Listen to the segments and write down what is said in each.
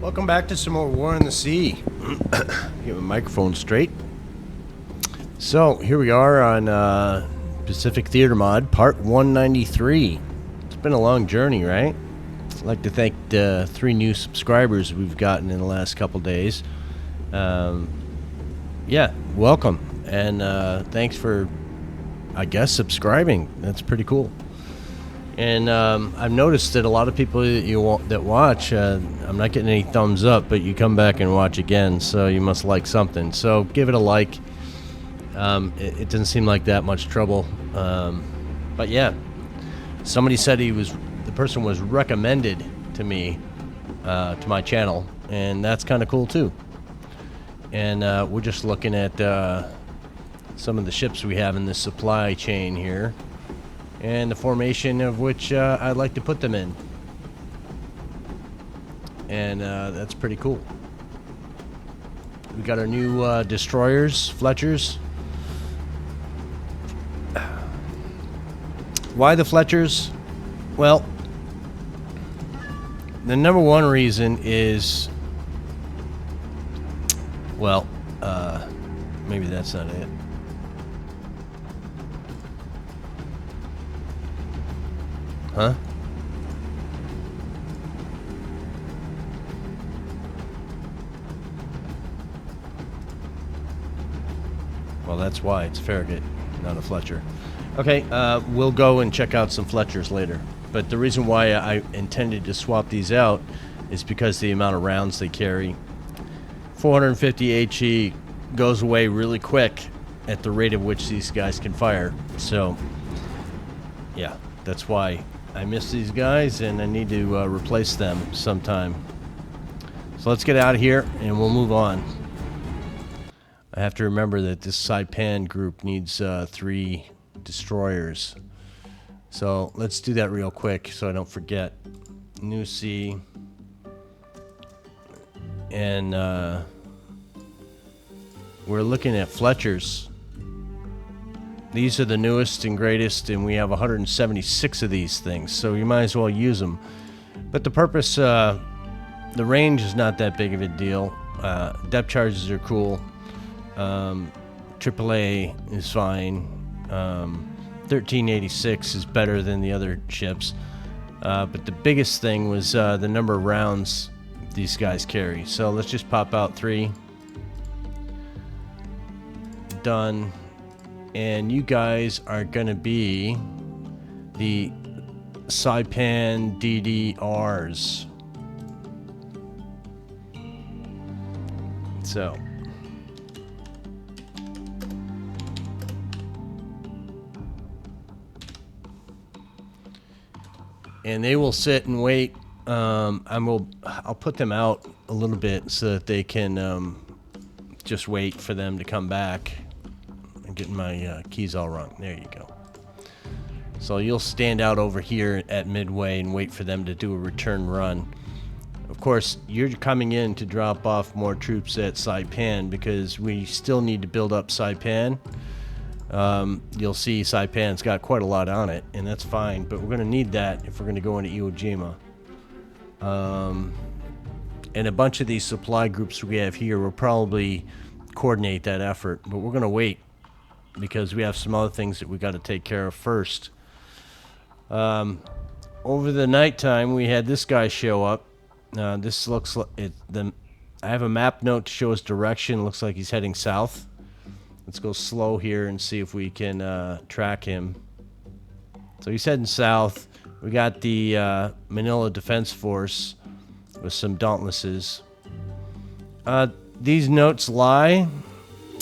Welcome back to some more War in the Sea. Get my microphone straight. So here we are on Pacific Theater Mod, Part 193. It's been a long journey, right? I'd like to thank the 3 new subscribers we've gotten in the last couple days. Yeah, welcome. And thanks for, I guess, subscribing. That's pretty cool. And I've noticed that a lot of people that watch, I'm not getting any thumbs up, but you come back and watch again, so you must like something. So give it a like. It doesn't seem like that much trouble. But yeah, somebody said the person was recommended to me, to my channel, and that's kind of cool too. And we're just looking at some of the ships we have in this supply chain here, and the formation of which I'd like to put them in. And that's pretty cool. We got our new destroyers, Fletchers. Why the Fletchers? Well, the number one reason is, well, maybe that's not it. Huh? Well, that's why it's Farragut, not a Fletcher. Okay, we'll go and check out some Fletchers later. But the reason why I intended to swap these out is because the amount of rounds they carry. 450 HE goes away really quick at the rate at which these guys can fire. So, yeah, that's why I miss these guys, and I need to replace them sometime. So let's get out of here, and we'll move on. I have to remember that this Saipan group needs 3 destroyers. So let's do that real quick so I don't forget. New Sea. And we're looking at Fletchers. These are the newest and greatest, and we have 176 of these things, so you might as well use them. But the purpose, the range is not that big of a deal. Depth charges are cool. AAA is fine. 1386 is better than the other ships. But the biggest thing was the number of rounds these guys carry. So let's just pop out 3. Done. And you guys are going to be the Saipan DDRs. So. And they will sit and wait. I'll put them out a little bit so that they can just wait for them to come back. I'm getting my keys all wrong. There you go. So you'll stand out over here at midway and wait for them to do a return run. Of course, you're coming in to drop off more troops at Saipan because we still need to build up Saipan. You'll see Saipan's got quite a lot on it, and that's fine, but we're going to need that if we're going to go into Iwo Jima. And a bunch of these supply groups we have here will probably coordinate that effort, but we're going to wait because we have some other things that we got to take care of first. Over the nighttime, we had this guy show up. This looks like I have a map note to show us direction. Looks like he's heading south. Let's go slow here and see if we can track him. So he's heading south. We got the Manila Defense Force with some Dauntlesses. These notes lie.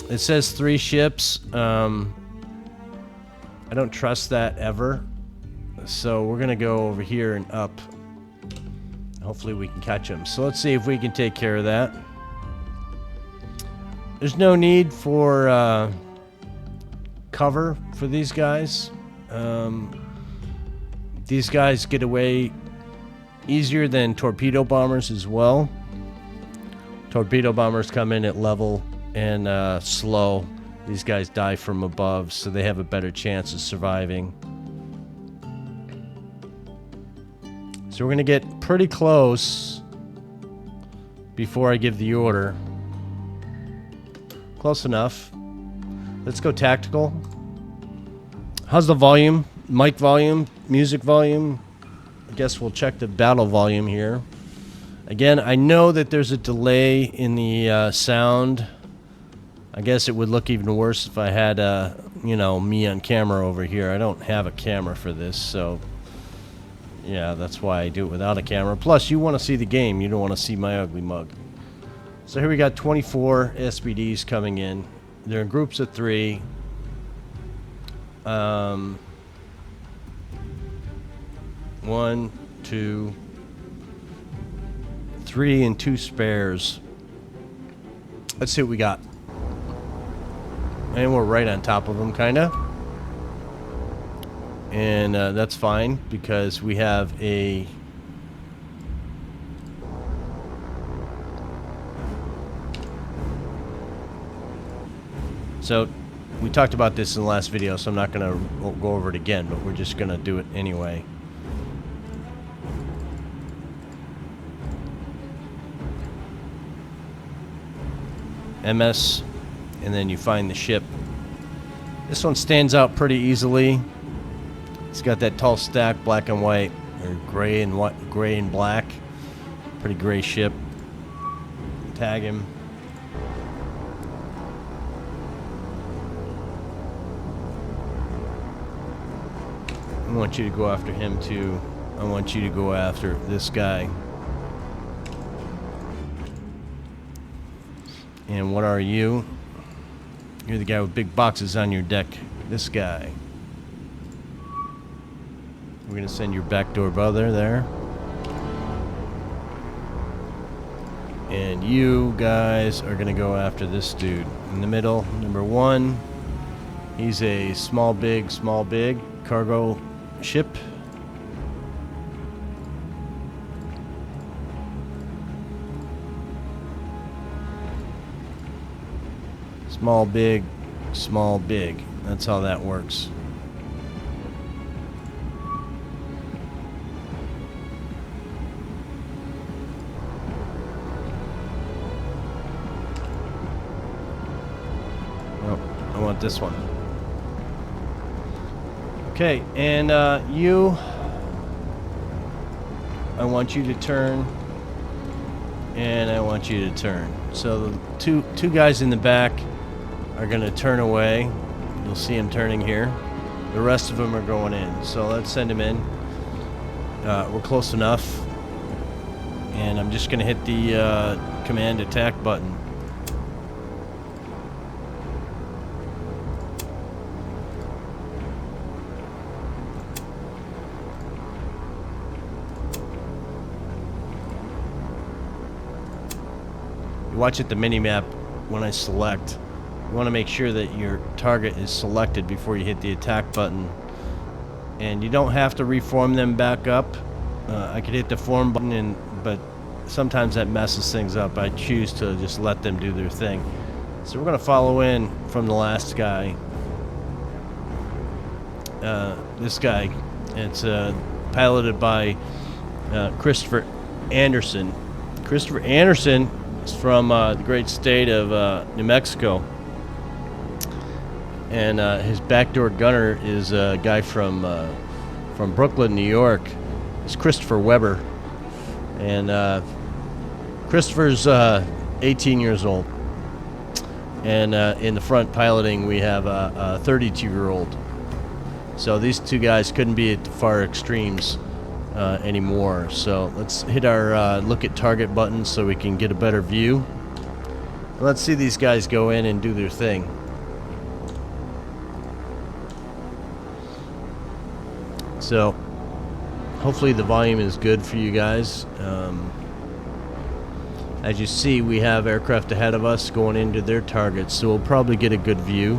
It says 3 ships. I don't trust that ever. So we're going to go over here and up. Hopefully we can catch them. So let's see if we can take care of that. There's no need for cover for these guys. These guys get away easier than torpedo bombers as well. Torpedo bombers come in at level and slow. These guys die from above, so they have a better chance of surviving. So we're going to get pretty close before I give the order. Close enough. Let's go tactical. How's the volume? Mic volume? Music volume? I guess we'll check the battle volume here. Again, I know that there's a delay in the sound. I guess it would look even worse if I had, you know, me on camera over here. I don't have a camera for this, so yeah, that's why I do it without a camera. Plus, you want to see the game. You don't want to see my ugly mug. So here we got 24 SBDs coming in. They're in groups of 3. 1, 2, 3, and 2 spares. Let's see what we got. And we're right on top of them, kind of. And that's fine because we have a... So, we talked about this in the last video, so I'm not going to go over it again, but we're just going to do it anyway. MS, and then you find the ship. This one stands out pretty easily. It's got that tall stack, black and white, or gray and white, gray and black. Pretty gray ship. Tag him. I want you to go after him too. I want you to go after this guy. And what are you? You're the guy with big boxes on your deck. This guy. We're gonna send your backdoor brother there. And you guys are gonna go after this dude in the middle. Number 1. He's a small big cargo ship. Small big. That's how that works. Oh, I want this one. Okay, and you, I want you to turn, and I want you to turn. So the two guys in the back are going to turn away. You'll see them turning here. The rest of them are going in. So let's send them in. We're close enough. And I'm just going to hit the command attack button. You watch at the mini-map when I select. You want to make sure that your target is selected before you hit the attack button. And you don't have to reform them back up. I could hit the form button, but sometimes that messes things up. I choose to just let them do their thing. So we're going to follow in from the last guy. This guy. It's piloted by Christopher Anderson. Christopher Anderson is from the great state of New Mexico. And his backdoor gunner is a guy from Brooklyn, New York. It's Christopher Weber. And Christopher's 18 years old. And in the front piloting, we have a 32-year-old. So these two guys couldn't be at the far extremes anymore. So let's hit our look at target button so we can get a better view. And let's see these guys go in and do their thing. So, hopefully the volume is good for you guys. As you see, we have aircraft ahead of us going into their targets, so we'll probably get a good view.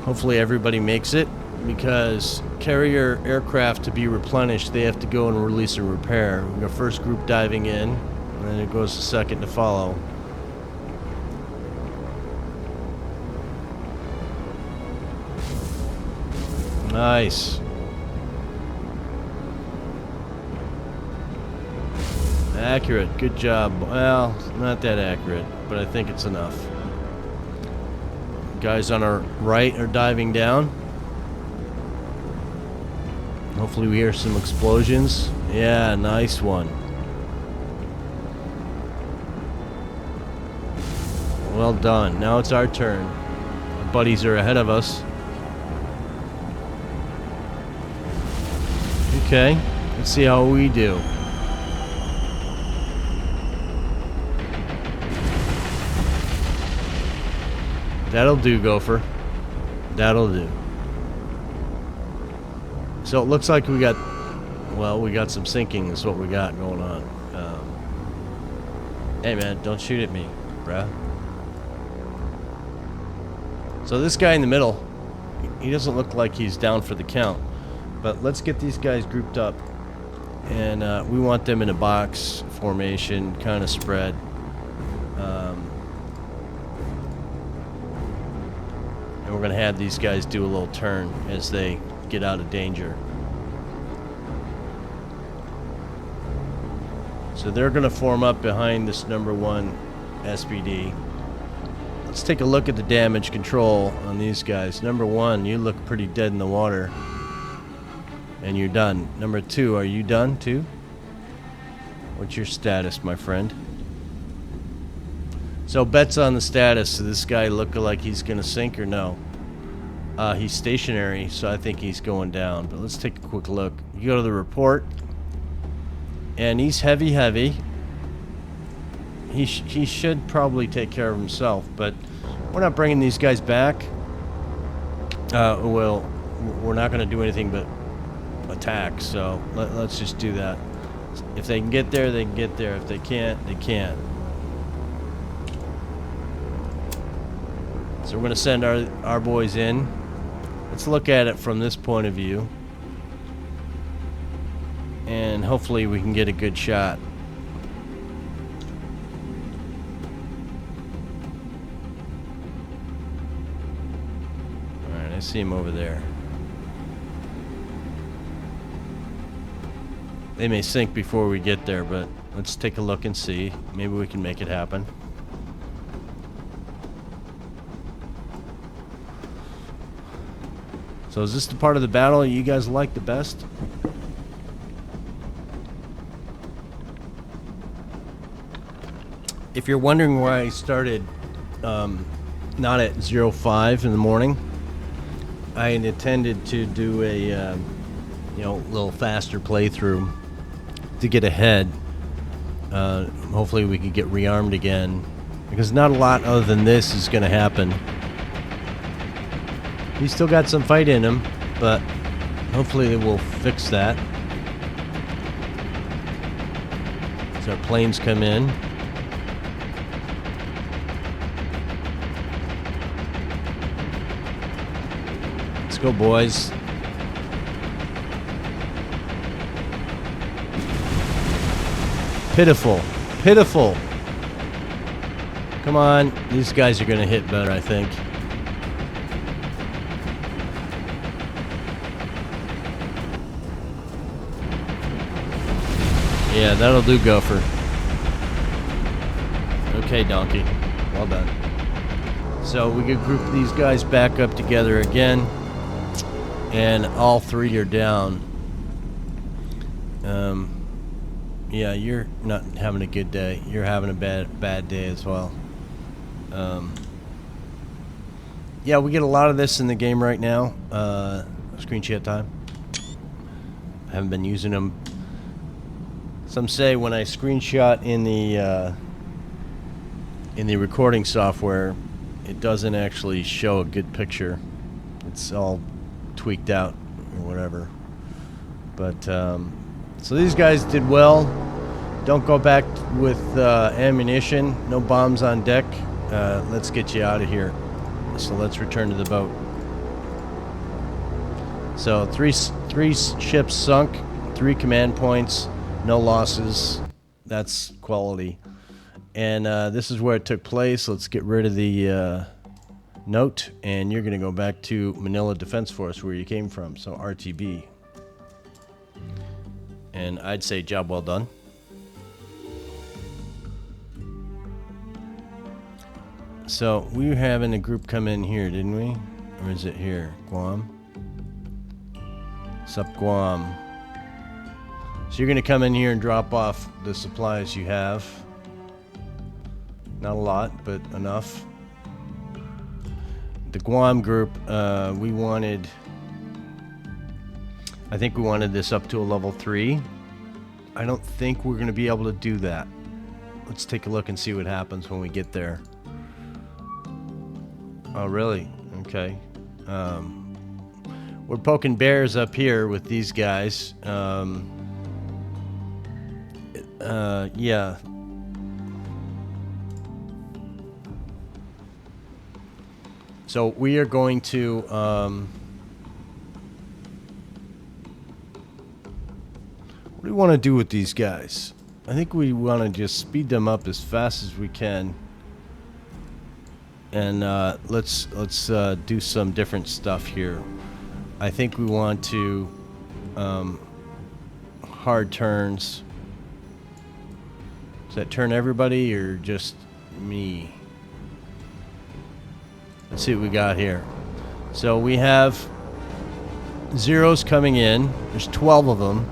Hopefully everybody makes it, because carrier aircraft to be replenished, they have to go and release a repair. We got first group diving in, and then it goes the second to follow. Nice. Accurate. Good job. Well, not that accurate, but I think it's enough. Guys on our right are diving down. Hopefully we hear some explosions. Yeah, nice one. Well done. Now it's our turn. Our buddies are ahead of us. Okay, let's see how we do. That'll do, Gopher. That'll do. So it looks like we got, well, we got some sinking is what we got going on. Hey man, don't shoot at me, bruh. So this guy in the middle, he doesn't look like he's down for the count. But let's get these guys grouped up. And we want them in a box formation, kind of spread. And we're going to have these guys do a little turn as they get out of danger. So they're going to form up behind this #1 SPD. Let's take a look at the damage control on these guys. #1, you look pretty dead in the water. And you're done. #2, are you done too? What's your status, my friend? So bets on the status. Does this guy look like he's going to sink or no? He's stationary, so I think he's going down. But let's take a quick look. You go to the report. And he's heavy. He should probably take care of himself, but we're not bringing these guys back. Well, we're not going to do anything but attack, so let's just do that. If they can get there, they can get there. If they can't, they can't. So we're going to send our boys in. Let's look at it from this point of view. And hopefully we can get a good shot. Alright, I see him over there. They may sink before we get there, but let's take a look and see. Maybe we can make it happen. So is this the part of the battle you guys like the best? If you're wondering why I started not at 05 in the morning, I intended to do a little faster playthrough to get ahead. Hopefully we could get rearmed again, because not a lot other than this is going to happen. He's still got some fight in him, but hopefully they will fix that. As our planes come in. Let's go, boys. Pitiful. Pitiful. Come on. These guys are going to hit better, I think. Yeah, that'll do, Gopher. Okay, Donkey. Well done. So we could group these guys back up together again. And all three are down. Yeah, you're not having a good day. You're having a bad day as well. Yeah, we get a lot of this in the game right now. Screenshot time. I haven't been using them. Some say when I screenshot in the recording software, it doesn't actually show a good picture. It's all tweaked out or whatever. But so these guys did well. Don't go back with ammunition. No bombs on deck. Let's get you out of here. So let's return to the boat. So three ships sunk, 3 command points, no losses. That's quality. And this is where it took place. Let's get rid of the note, and you're going to go back to Manila Defense Force where you came from. So RTB. And I'd say job well done. So we were having a group come in here, didn't we? Or is it here? Guam? Sup, Guam. So you're going to come in here and drop off the supplies you have. Not a lot, but enough. The Guam group, we wanted... I think we wanted this up to a level 3. I don't think we're going to be able to do that. Let's take a look and see what happens when we get there. Oh, really? Okay. We're poking bears up here with these guys. Yeah. So we are going to... what do we want to do with these guys? I think we want to just speed them up as fast as we can. And let's do some different stuff here. I think we want to hard turns. Does that turn everybody or just me? Let's see what we got here. So we have zeros coming in. There's 12 of them.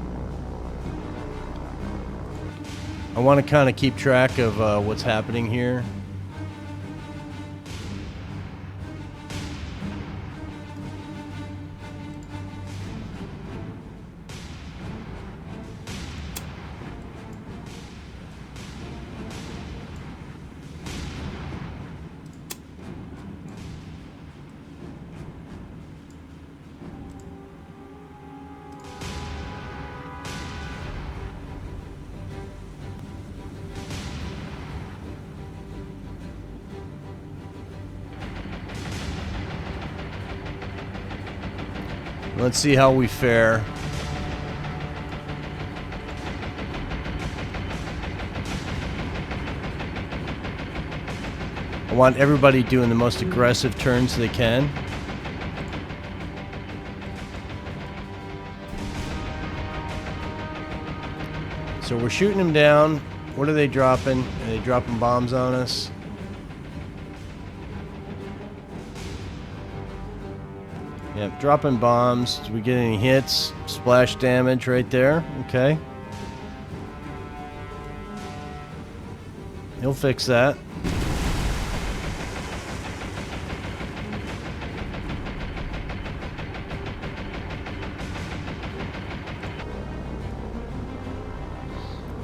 I want to kind of keep track of what's happening here. Let's see how we fare. I want everybody doing the most aggressive turns they can. So we're shooting them down. What are they dropping? Are they dropping bombs on us? Yep, dropping bombs. Do we get any hits? Splash damage right there. Okay. He'll fix that.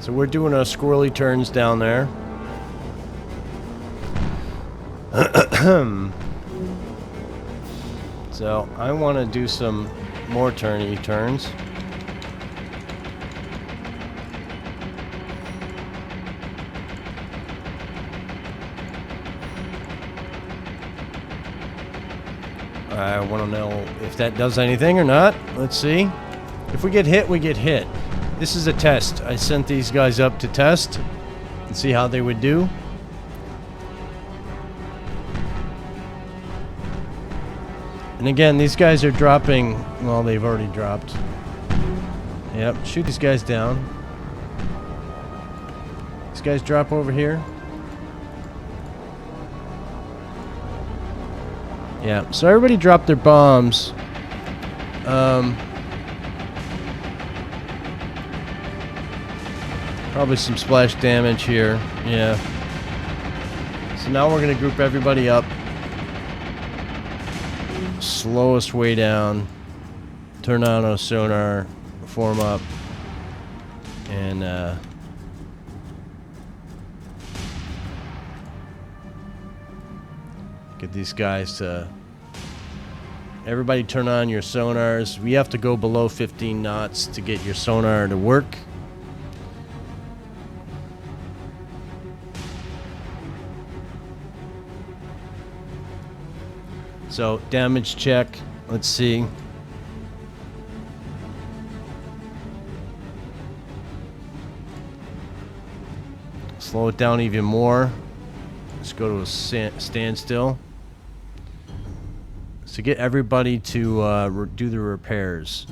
So we're doing our squirrely turns down there. So I want to do some more turny turns. I want to know if that does anything or not. Let's see. If we get hit, we get hit. This is a test. I sent these guys up to test and see how they would do. And again, these guys are dropping... Well, they've already dropped. Yep, shoot these guys down. These guys drop over here. Yeah, so everybody dropped their bombs. Probably some splash damage here. Yeah. So now we're going to group everybody up. Slowest way down. Turn on our sonar. Form up. And get these guys to... Everybody turn on your sonars. We have to go below 15 knots to get your sonar to work. So, damage check. Let's see. Slow it down even more. Let's go to a standstill. So get everybody to do the repairs.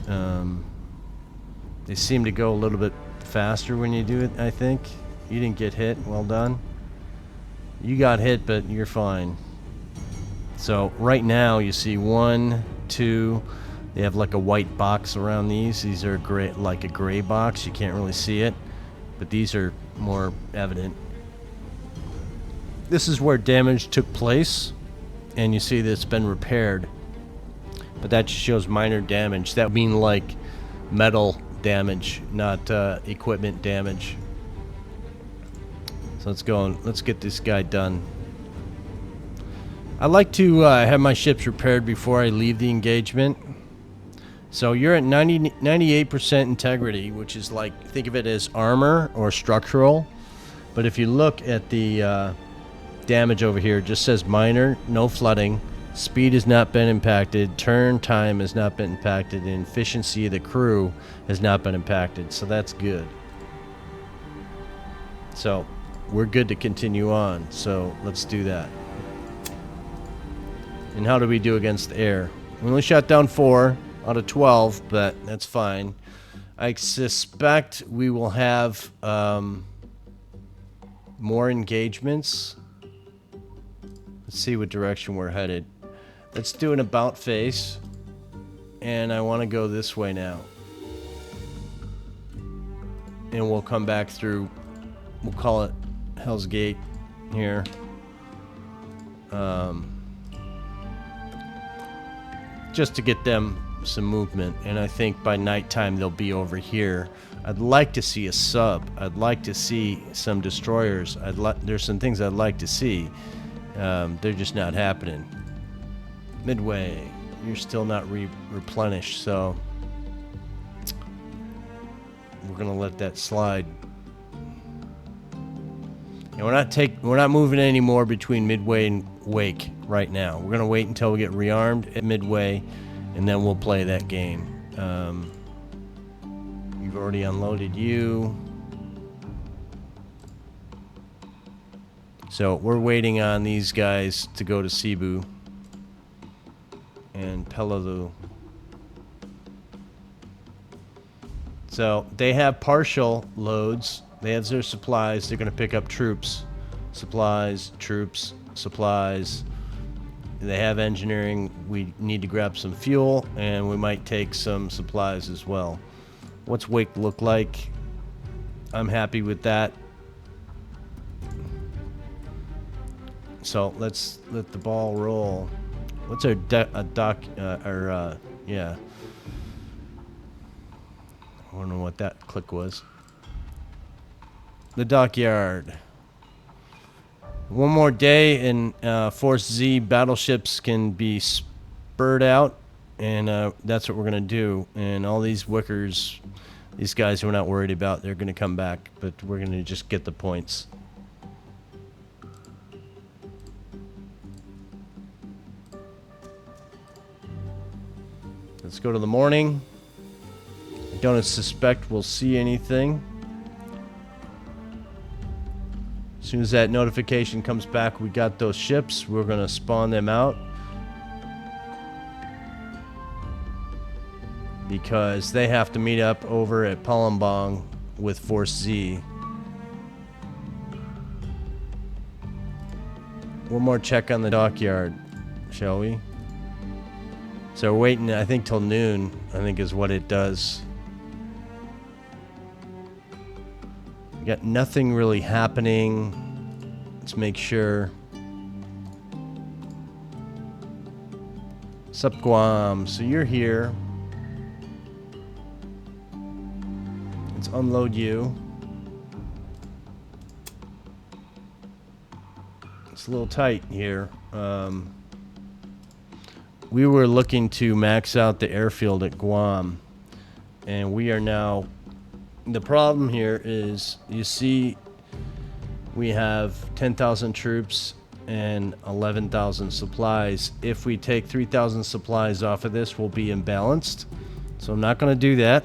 They seem to go a little bit faster when you do it, I think. You didn't get hit. Well done. You got hit, but you're fine. So right now you see 1, 2. They have like a white box around these. These are gray, like a gray box. You can't really see it, but these are more evident. This is where damage took place, and you see that it's been repaired. But that just shows minor damage. That would mean like metal damage, not equipment damage. So let's go and let's get this guy done. I like to have my ships repaired before I leave the engagement. So you're at 98% integrity, which is like, think of it as armor or structural. But if you look at the damage over here, it just says minor, no flooding. Speed has not been impacted. Turn time has not been impacted. And efficiency of the crew has not been impacted. So that's good. So we're good to continue on. So let's do that. And how do we do against air? We only shot down 4 out of 12, but that's fine. I suspect we will have more engagements. Let's see what direction we're headed. Let's do an about face. And I want to go this way now. And we'll come back through, we'll call it Hell's Gate here. Just to get them some movement, and I think by nighttime they'll be over here. I'd like to see a sub. I'd like to see some destroyers. There's some things I'd like to see. They're just not happening. Midway, you're still not replenished, so we're gonna let that slide. And we're not moving anymore between Midway and Wake right now. We're gonna wait until we get rearmed at Midway, and then we'll play that game. You've already unloaded you. So we're waiting on these guys to go to Cebu and Peleliu. So they have partial loads. They have their supplies. They're going to pick up troops. Supplies, troops, supplies. They have engineering. We need to grab some fuel, and we might take some supplies as well. What's Wake look like? I'm happy with that. So let's let the ball roll. What's our yeah. I don't know what that click was. The dockyard. One more day and Force Z battleships can be spurred out, and that's what we're gonna do. And all these Wickers, these guys we're not worried about, they're gonna come back, but we're gonna just get the points. Let's go to the morning. I don't suspect we'll see anything. As soon as that notification comes back, we got those ships. We're going to spawn them out. Because they have to meet up over at Palembang with Force Z. One more check on the dockyard, shall we? So we're waiting, I think, till noon, I think is what it does. We got nothing really happening. Let's make sure. Sup, Guam? So you're here. Let's unload you. It's a little tight here. We were looking to max out the airfield at Guam, and we are now. The problem here is, you see, we have 10,000 troops and 11,000 supplies. If we take 3,000 supplies off of this, we'll be imbalanced. So I'm not going to do that.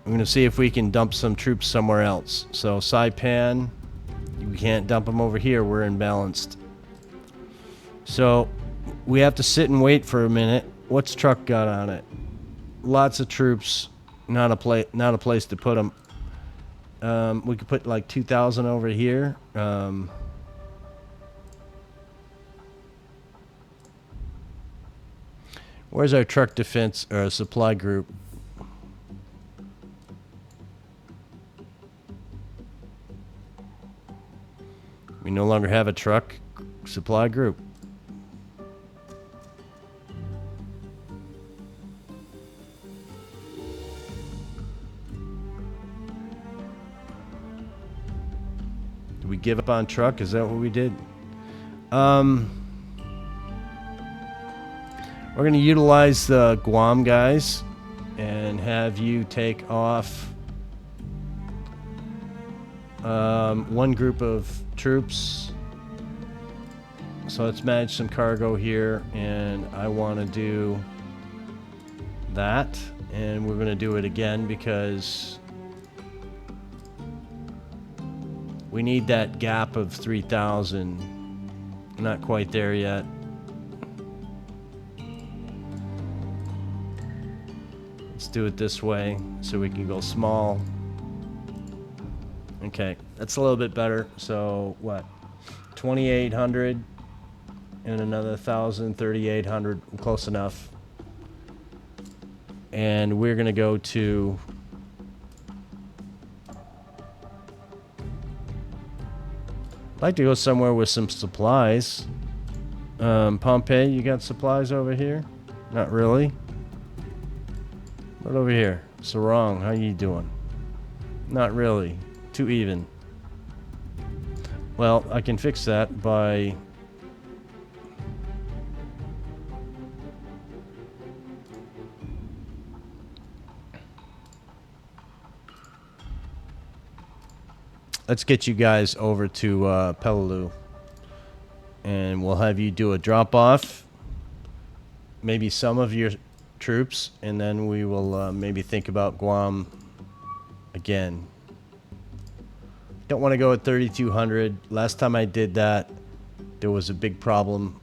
I'm going to see if we can dump some troops somewhere else. So Saipan, we can't dump them over here. We're imbalanced. So we have to sit and wait for a minute. What's truck got on it? Lots of troops. Not a place to put them. We could put like 2,000 over here. Where's our truck defense or supply group? We no longer have a truck supply group. Did we give up on truck? Is that what we did? We're going to utilize the Guam guys and have you take off one group of troops. So let's manage some cargo here, and I want to do that, and we're going to do it again because we need that gap of 3,000. Not quite there yet. Let's do it this way so we can go small. Okay, that's a little bit better. So what? 2,800 and another 1,000, 3,800, close enough. And we're gonna go to I'd like to go somewhere with some supplies. Pompey, you got supplies over here? Not really. What over here? Sarong, how you doing? Not really. Too even. Well, I can fix that by let's get you guys over to Peleliu, and we'll have you do a drop-off, maybe some of your troops, and then we will maybe think about Guam again. Don't want to go at 3,200. Last time I did that, there was a big problem.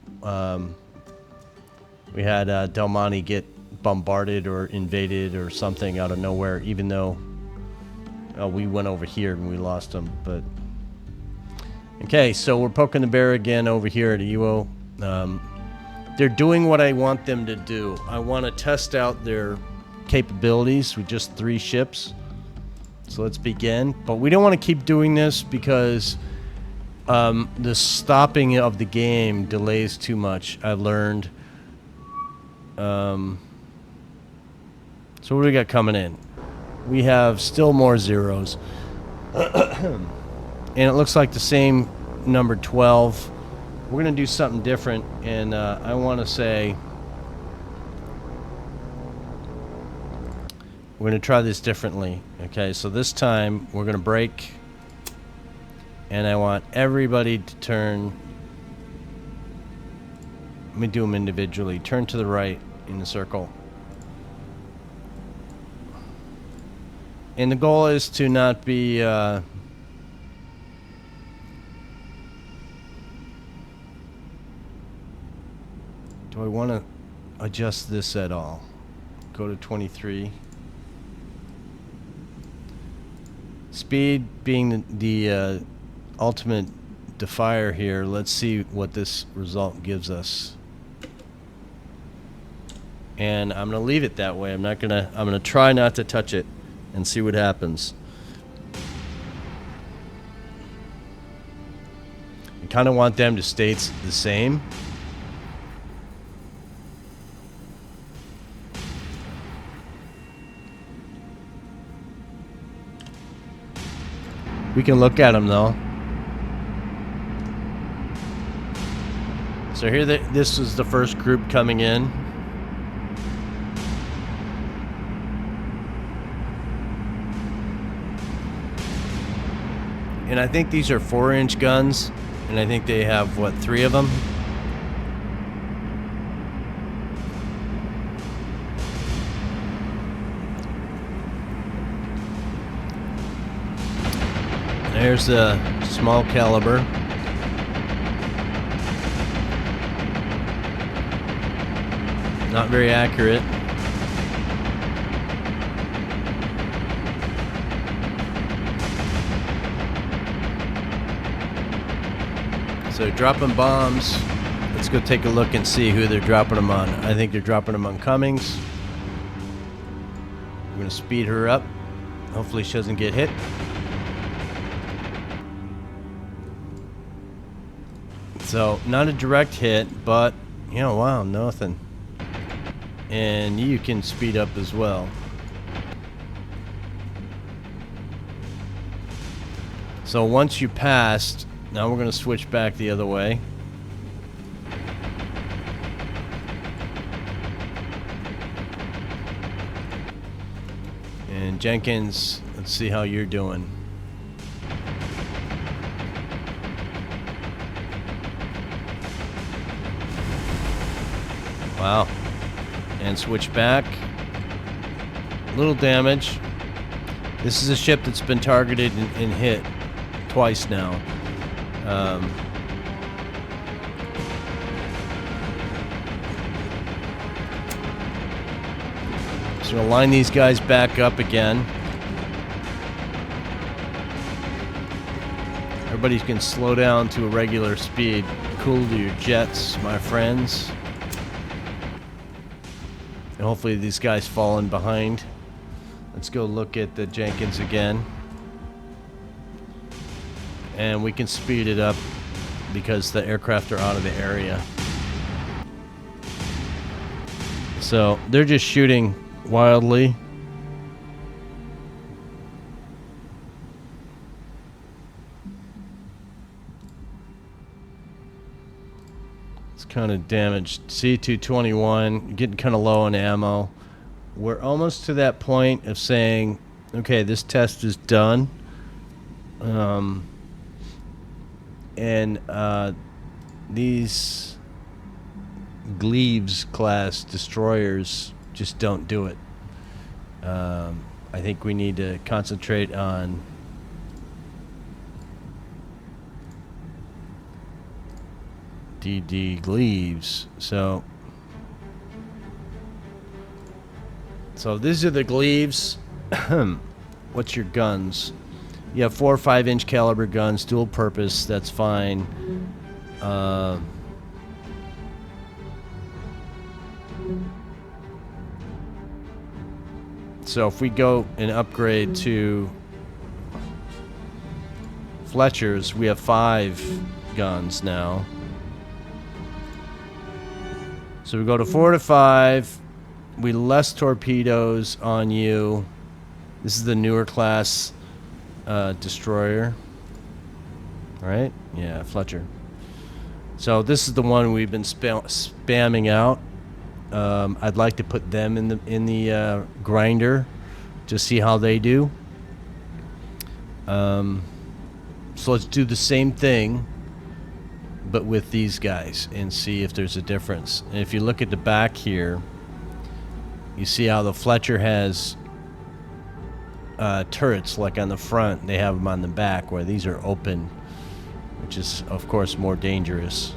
We had Del Monte get bombarded or invaded or something out of nowhere, even though we went over here and we lost them. But okay, so we're poking the bear again over here at EWO. They're doing what I want them to do. I want to test out their capabilities with just 3 ships. So let's begin. But we don't want to keep doing this because the stopping of the game delays too much, I learned. So what do we got coming in? We have still more zeros. And it looks like the same number 12. We're going to do something different, and I want to say we're going to try this differently. Okay, so this time we're going to break, and I want everybody to turn. Let me do them individually. Turn to the right in the circle. And the goal is to not be do I want to adjust this at all? Go to 23. Speed being the ultimate defier here. Let's see what this result gives us. And I'm gonna leave it that way. I'm gonna try not to touch it and see what happens. I kind of want them to stay the same. We can look at them though. So here, this is the first group coming in. And I think these are 4-inch guns, and I think they have, what, 3 of them? There's the small caliber. Not very accurate. So dropping bombs Let's go take a look and see who they're dropping them on. I think they're dropping them on Cummings. I'm going to speed her up. Hopefully she doesn't get hit. So, not a direct hit, but, you know, wow, nothing. And you can speed up as well. So once you passed, now we're going to switch back the other way. And Jenkins, let's see how you're doing. Wow. And switch back. Little damage. This is a ship that's been targeted and hit twice now. So we'll line these guys back up again. Everybody can slow down to a regular speed. Cool to your jets, my friends. And hopefully these guys fall in behind. Let's go look at the Jenkins again. And we can speed it up because the aircraft are out of the area. So they're just shooting wildly. It's kind of damaged. C-221, getting kind of low on ammo. We're almost to that point of saying, okay, this test is done. These Gleaves class destroyers just don't do it. I think we need to concentrate on DD Gleaves. So these are the Gleaves. What's your guns? You have 4 or 5 inch caliber guns, dual purpose. That's fine. So if we go and upgrade to Fletchers, we have 5 guns now. So we go to 4 to 5. We less torpedoes on you. This is the newer class destroyer. Right? Yeah, Fletcher. So this is the one we've been spamming out. I'd like to put them in the grinder to see how they do. So let's do the same thing, but with these guys and see if there's a difference. And if you look at the back here, you see how the Fletcher has turrets like on the front. They have them on the back, where these are open, which is of course more dangerous.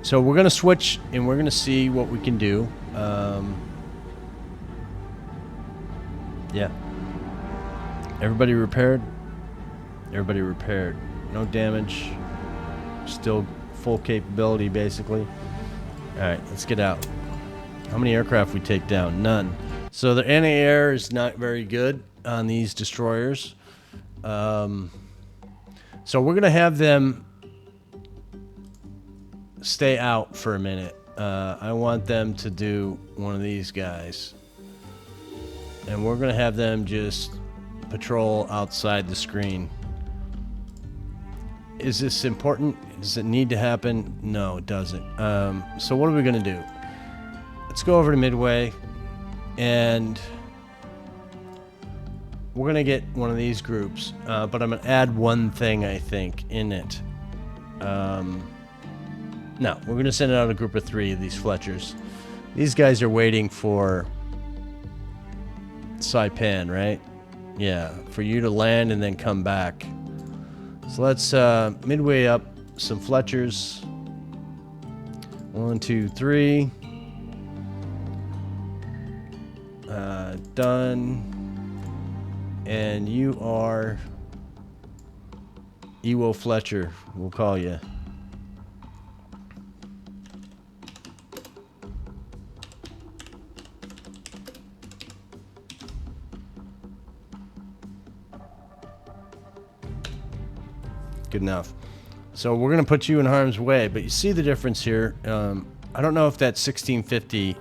So we're going to switch and we're going to see what we can do. Yeah. Everybody repaired? Everybody repaired. No damage. Still full capability, basically. Alright, let's get out. How many aircraft we take down? None. So the anti-air is not very good on these destroyers. So we're going to have them stay out for a minute. I want them to do one of these guys. And we're going to have them just patrol outside the screen. Is this important? Does it need to happen? No, it doesn't. So what are we going to do? Let's go over to Midway, and we're going to get one of these groups, but I'm going to add one thing, I think, in it. No, we're going to send out a group of 3 of these Fletchers. These guys are waiting for Saipan, right? Yeah, for you to land and then come back. So let's midway up some Fletchers. 1, 2, 3. Done. And you are Ewo Fletcher, we'll call you. Good enough. So we're going to put you in harm's way, but you see the difference here. I don't know if that 1650,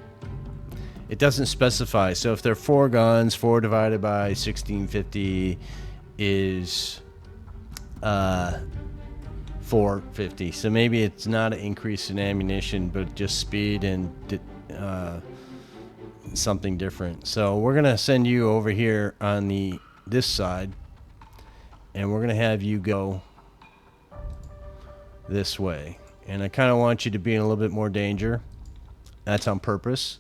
it doesn't specify. So if they're 4 guns, 4 divided by 1650 is 450. So maybe it's not an increase in ammunition, but just speed and something different. So we're going to send you over here on this side, and we're going to have you go this way. And I kind of want you to be in a little bit more danger. That's on purpose.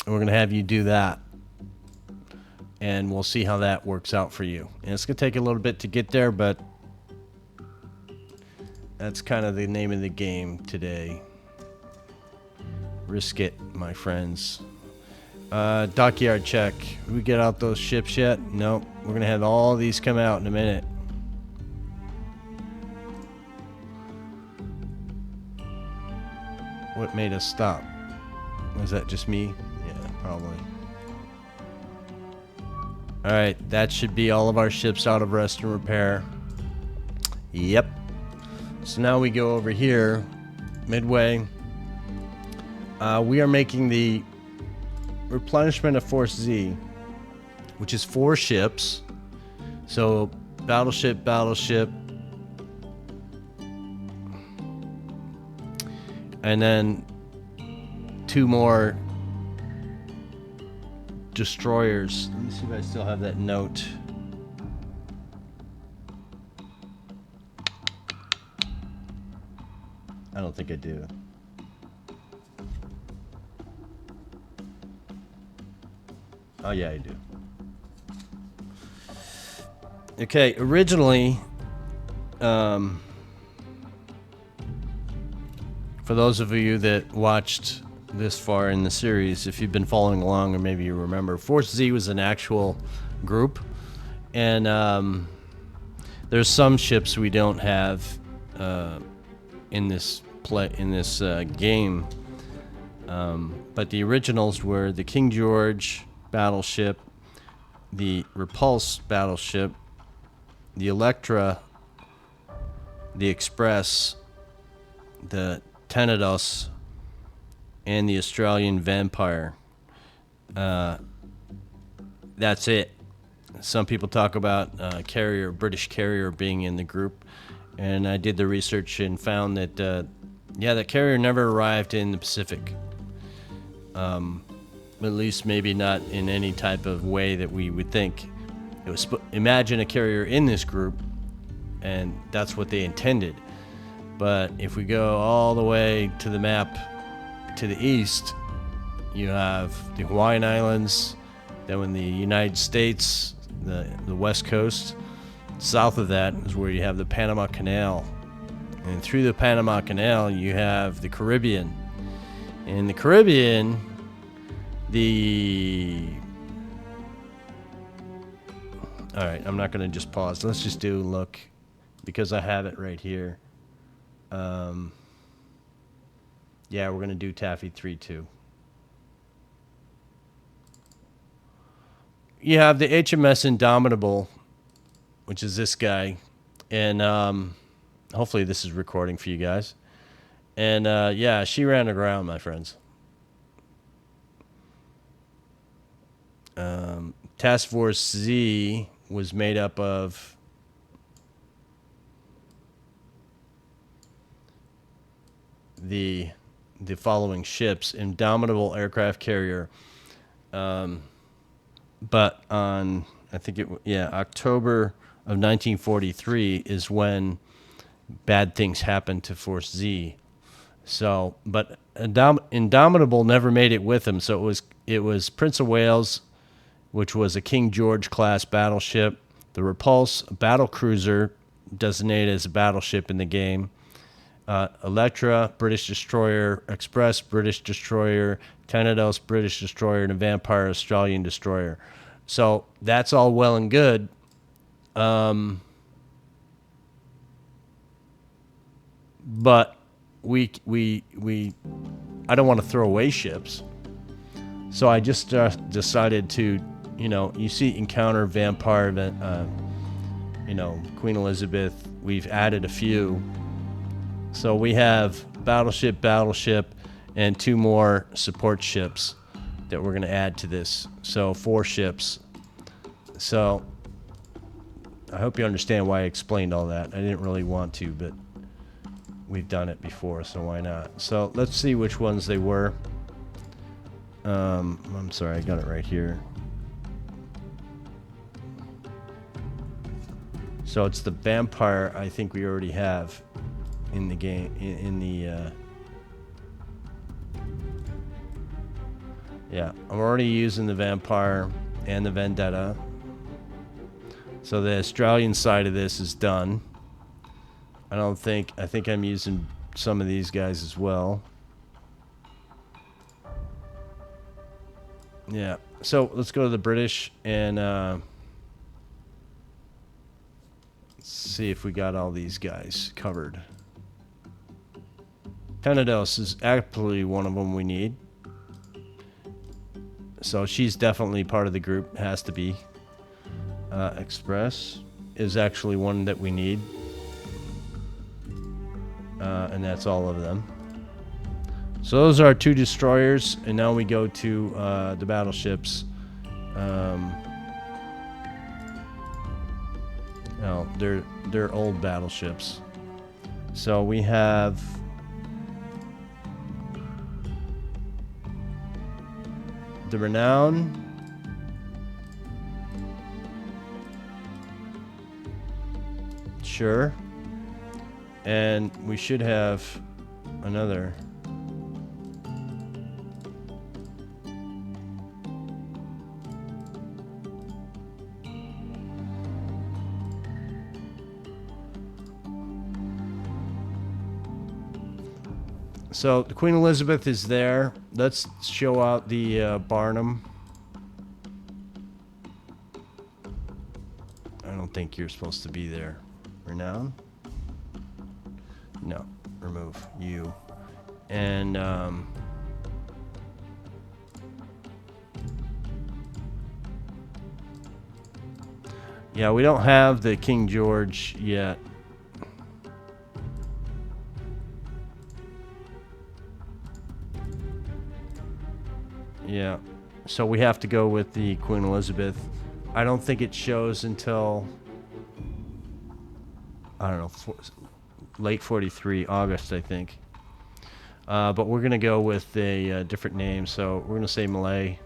And we're going to have you do that. And we'll see how that works out for you. And it's going to take a little bit to get there, but that's kind of the name of the game today. Risk it, my friends. Dockyard check. Did we get out those ships yet? Nope. We're going to have all these come out in a minute. What made us stop? Was that just me? Yeah, probably. Alright, that should be all of our ships out of rest and repair. Yep. So now we go over here, midway. We are making the replenishment of Force Z, which is 4 ships. So, battleship, and then 2 more destroyers. Let me see if I still have that note. I don't think I do. Oh yeah, I do. Okay, originally, for those of you that watched this far in the series, if you've been following along, or maybe you remember, Force Z was an actual group, and there's some ships we don't have in this game, but the originals were the King George battleship, the Repulse battleship, the Electra, the Express, the Tenedos, and the Australian Vampire. That's it. Some people talk about British carrier being in the group, and I did the research and found that that carrier never arrived in the Pacific. At least maybe not in any type of way that we would think. It was imagine a carrier in this group, and that's what they intended. But if we go all the way to the map to the east, you have the Hawaiian Islands, then in the United States, the West Coast. South of that is where you have the Panama Canal. And through the Panama Canal, you have the Caribbean. In the Caribbean, Alright, I'm not going to just pause. Let's just look, because I have it right here. Yeah, we're going to do Taffy 3-2. You have the HMS Indomitable, which is this guy. And hopefully this is recording for you guys. And yeah, she ran aground, my friends. Task Force Z was made up of the following ships: Indomitable aircraft carrier. But on October of 1943 is when bad things happened to Force Z. So, but Indomitable never made it with him. So it was Prince of Wales, which was a King George class battleship. The Repulse, a battle cruiser designated as a battleship in the game. Electra, British destroyer. Express, British destroyer. Tenedos, British destroyer. And a Vampire, Australian destroyer. So that's all well and good. But I don't want to throw away ships. So I just decided to, you see, encounter Vampire, Queen Elizabeth, we've added a few. So we have battleship, and 2 more support ships that we're going to add to this. So 4 ships. So I hope you understand why I explained all that. I didn't really want to, but we've done it before, so why not? So let's see which ones they were. I'm sorry, I got it right here. So it's the vampire. I think we already have in the game. Yeah, I'm already using the vampire and the vendetta. So the Australian side of this is done. I think I'm using some of these guys as well. Yeah, so let's go to the British and see if we got all these guys covered. Tenedos is actually one of them we need. So she's definitely part of the group, has to be. Express is actually one that we need. And that's all of them. So those are our 2 destroyers, and now we go to the battleships. No, they're old battleships. So we have the Renown. Sure. And we should have another. So the Queen Elizabeth is there. Let's show out the Barnum. I don't think you're supposed to be there. Renown? No. Remove you. And yeah, we don't have the King George yet. Yeah, so we have to go with the Queen Elizabeth. I don't think it shows until, I don't know, late 43, August, I think. But we're going to go with a different name, so we're going to say Malay.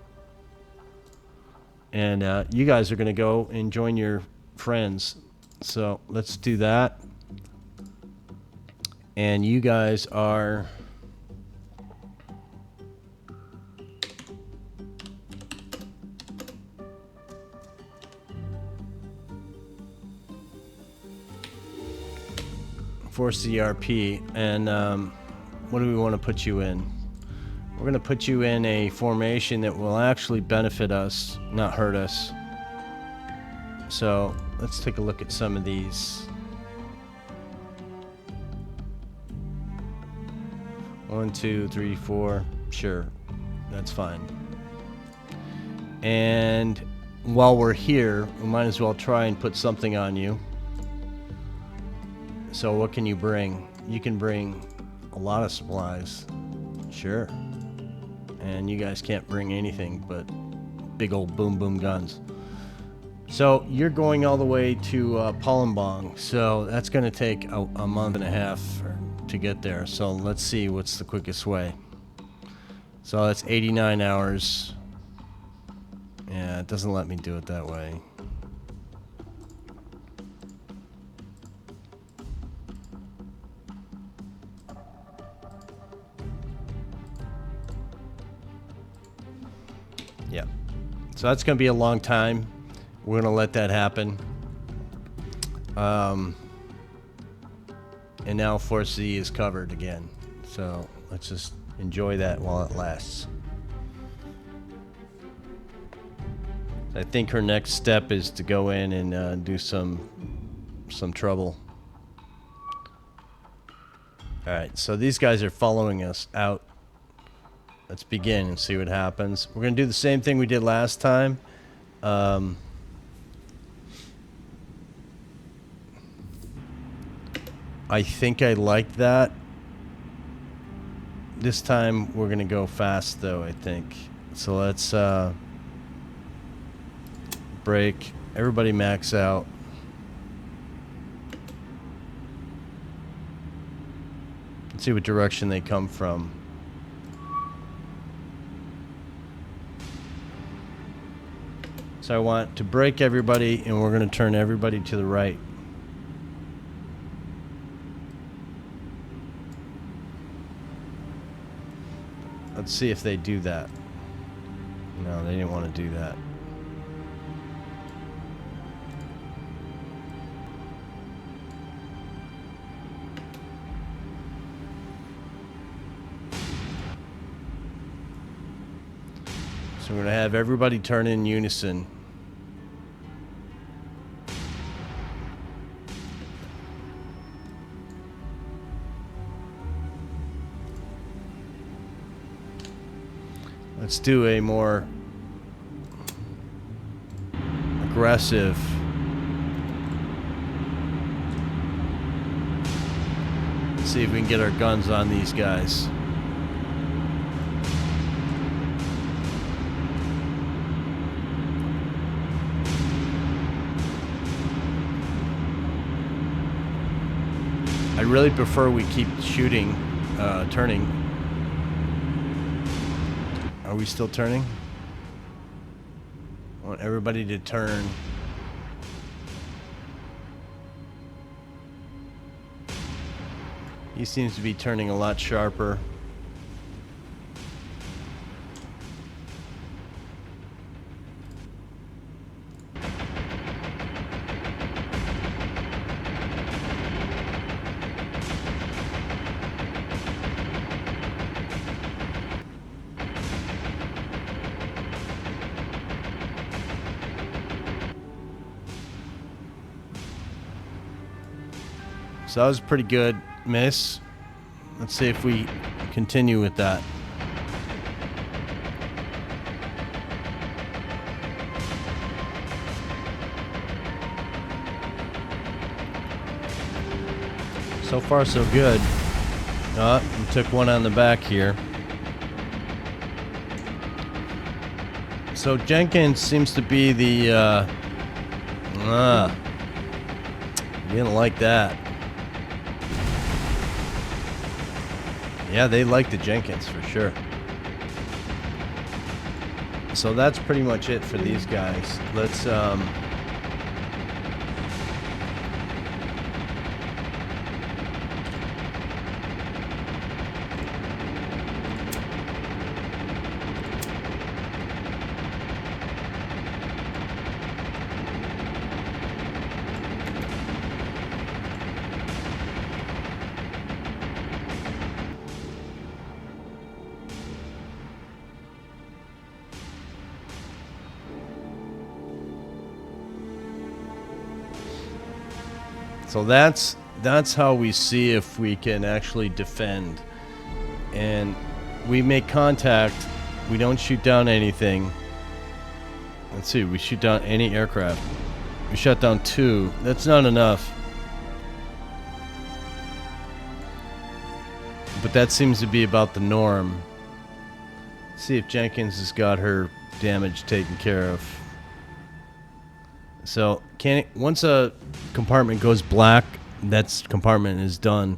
And you guys are going to go and join your friends. So let's do that. And you guys are... for CRP, and what do we want to put you in? We're going to put you in a formation that will actually benefit us, not hurt us. So let's take a look at some of these. 1, 2, 3, 4. Sure, that's fine. And while we're here, we might as well try and put something on you. So what can you bring? You can bring a lot of supplies. Sure. And you guys can't bring anything but big old boom boom guns. So you're going all the way to Palembang. So that's going to take a month and a half to get there. So let's see what's the quickest way. So that's 89 hours. Yeah, it doesn't let me do it that way. Yeah, so that's going to be a long time. We're going to let that happen. And now 4C is covered again. So let's just enjoy that while it lasts. I think her next step is to go in and do some trouble. All right, so these guys are following us out. Let's begin and see what happens. We're going to do the same thing we did last time. I think I like that. This time we're gonna go fast though, I think. So let's break. Everybody max out. Let's see what direction they come from. So I want to break everybody, and we're gonna turn everybody to the right. Let's see if they do that. No, they didn't want to do that. So we're going to have everybody turn in unison. Let's do a more aggressive. Let's see if we can get our guns on these guys. I really prefer we keep shooting, turning. Are we still turning? I want everybody to turn. He seems to be turning a lot sharper. So that was a pretty good miss. Let's see if we continue with that. So far so good. We took one on the back here. So Jenkins seems to be the didn't like that. Yeah, they like the Jenkins for sure. So that's pretty much it for these guys. Let's So that's how we see if we can actually defend. And we make contact. We don't shoot down anything. Let's see, we shoot down any aircraft. We shot down 2. That's not enough. But that seems to be about the norm. Let's see if Jenkins has got her damage taken care of. So once a compartment goes black, that compartment is done.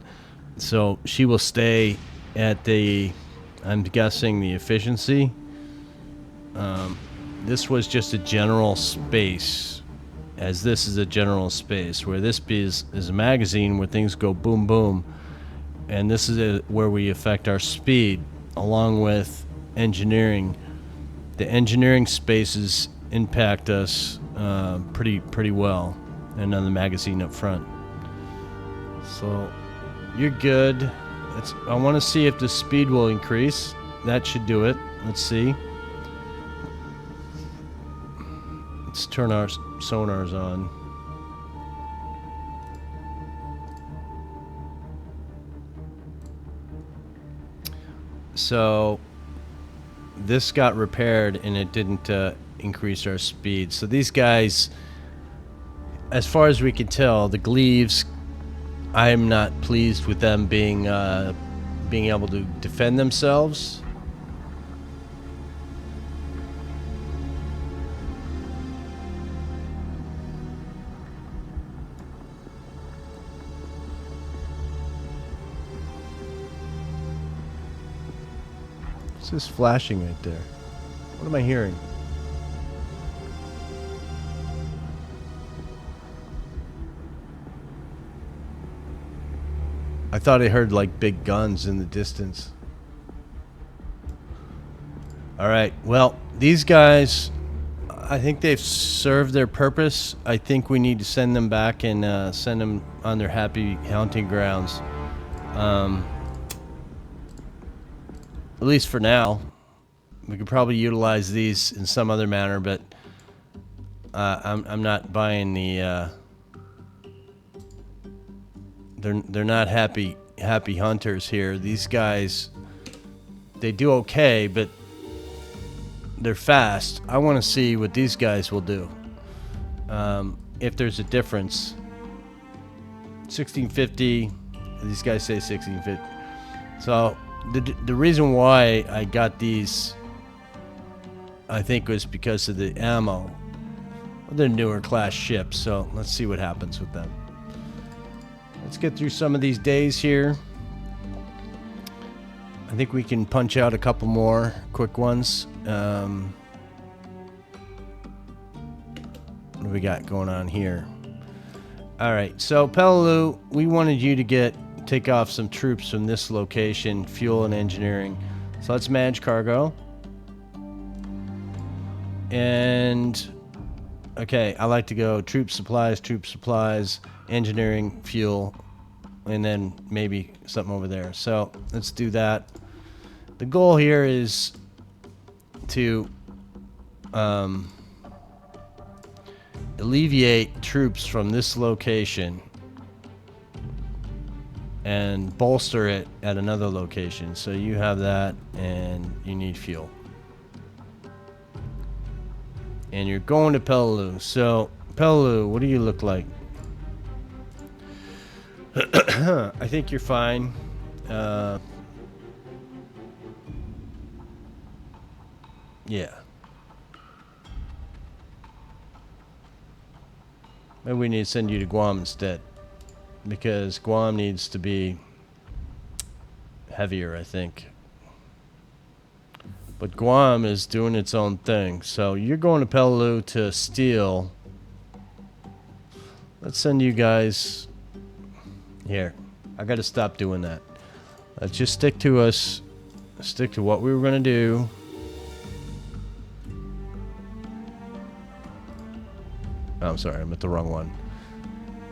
So she will stay at the, I'm guessing, the efficiency. This was just a general space, as this is a general space, where this is a magazine where things go boom boom, and this is where we affect our speed along with engineering. The engineering spaces impact us pretty well, and on the magazine up front. So you're good. I want to see if the speed will increase. That should do it. Let's see. Let's turn our sonars on. So this got repaired and it didn't increase our speed. So these guys, as far as we can tell, the Gleaves I'm not pleased with them being able to defend themselves. What's this flashing right there? What am I hearing? I thought I heard like big guns in the distance. Alright, well, these guys, I think they've served their purpose. I think we need to send them back and send them on their happy hunting grounds. At least for now. We could probably utilize these in some other manner, but I'm not buying the they're not happy hunters here. These guys, they do okay, but they're fast. I want to see what these guys will do. If there's a difference. 1650. These guys say 1650. So the reason why I got these, I think, was because of the ammo. Well, they're newer class ships, so let's see what happens with them. Let's get through some of these days here. I think we can punch out a couple more quick ones. What do we got going on here? Alright, so Peleliu, we wanted you to take off some troops from this location, fuel and engineering. So let's manage cargo. And okay, I like to go troop supplies, engineering, fuel, and then maybe something over there. So let's do that. The goal here is to alleviate troops from this location and bolster it at another location. So you have that, and you need fuel. And you're going to Peleliu. So, Peleliu, what do you look like? I think you're fine. Yeah. Maybe we need to send you to Guam instead. Because Guam needs to be heavier, I think. But Guam is doing its own thing. So you're going to Peleliu to steal. Let's send you guys here. I gotta stop doing that. Let's just stick to us. Stick to what we were gonna do. Oh, I'm sorry, I'm at the wrong one.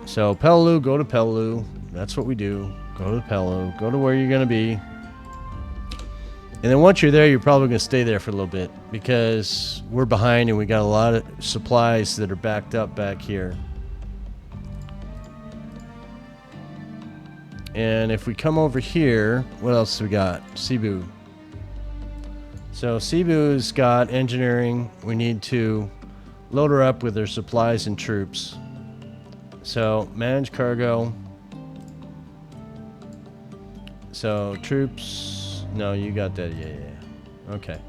So Peleliu, go to Peleliu. That's what we do. Go to Peleliu. Go to where you're gonna be. And then once you're there, you're probably going to stay there for a little bit because we're behind and we got a lot of supplies that are backed up back here. And if we come over here, what else we got? Cebu. So Cebu's got engineering. We need to load her up with her supplies and troops. So manage cargo. So troops. No, you got that. Yeah. Okay.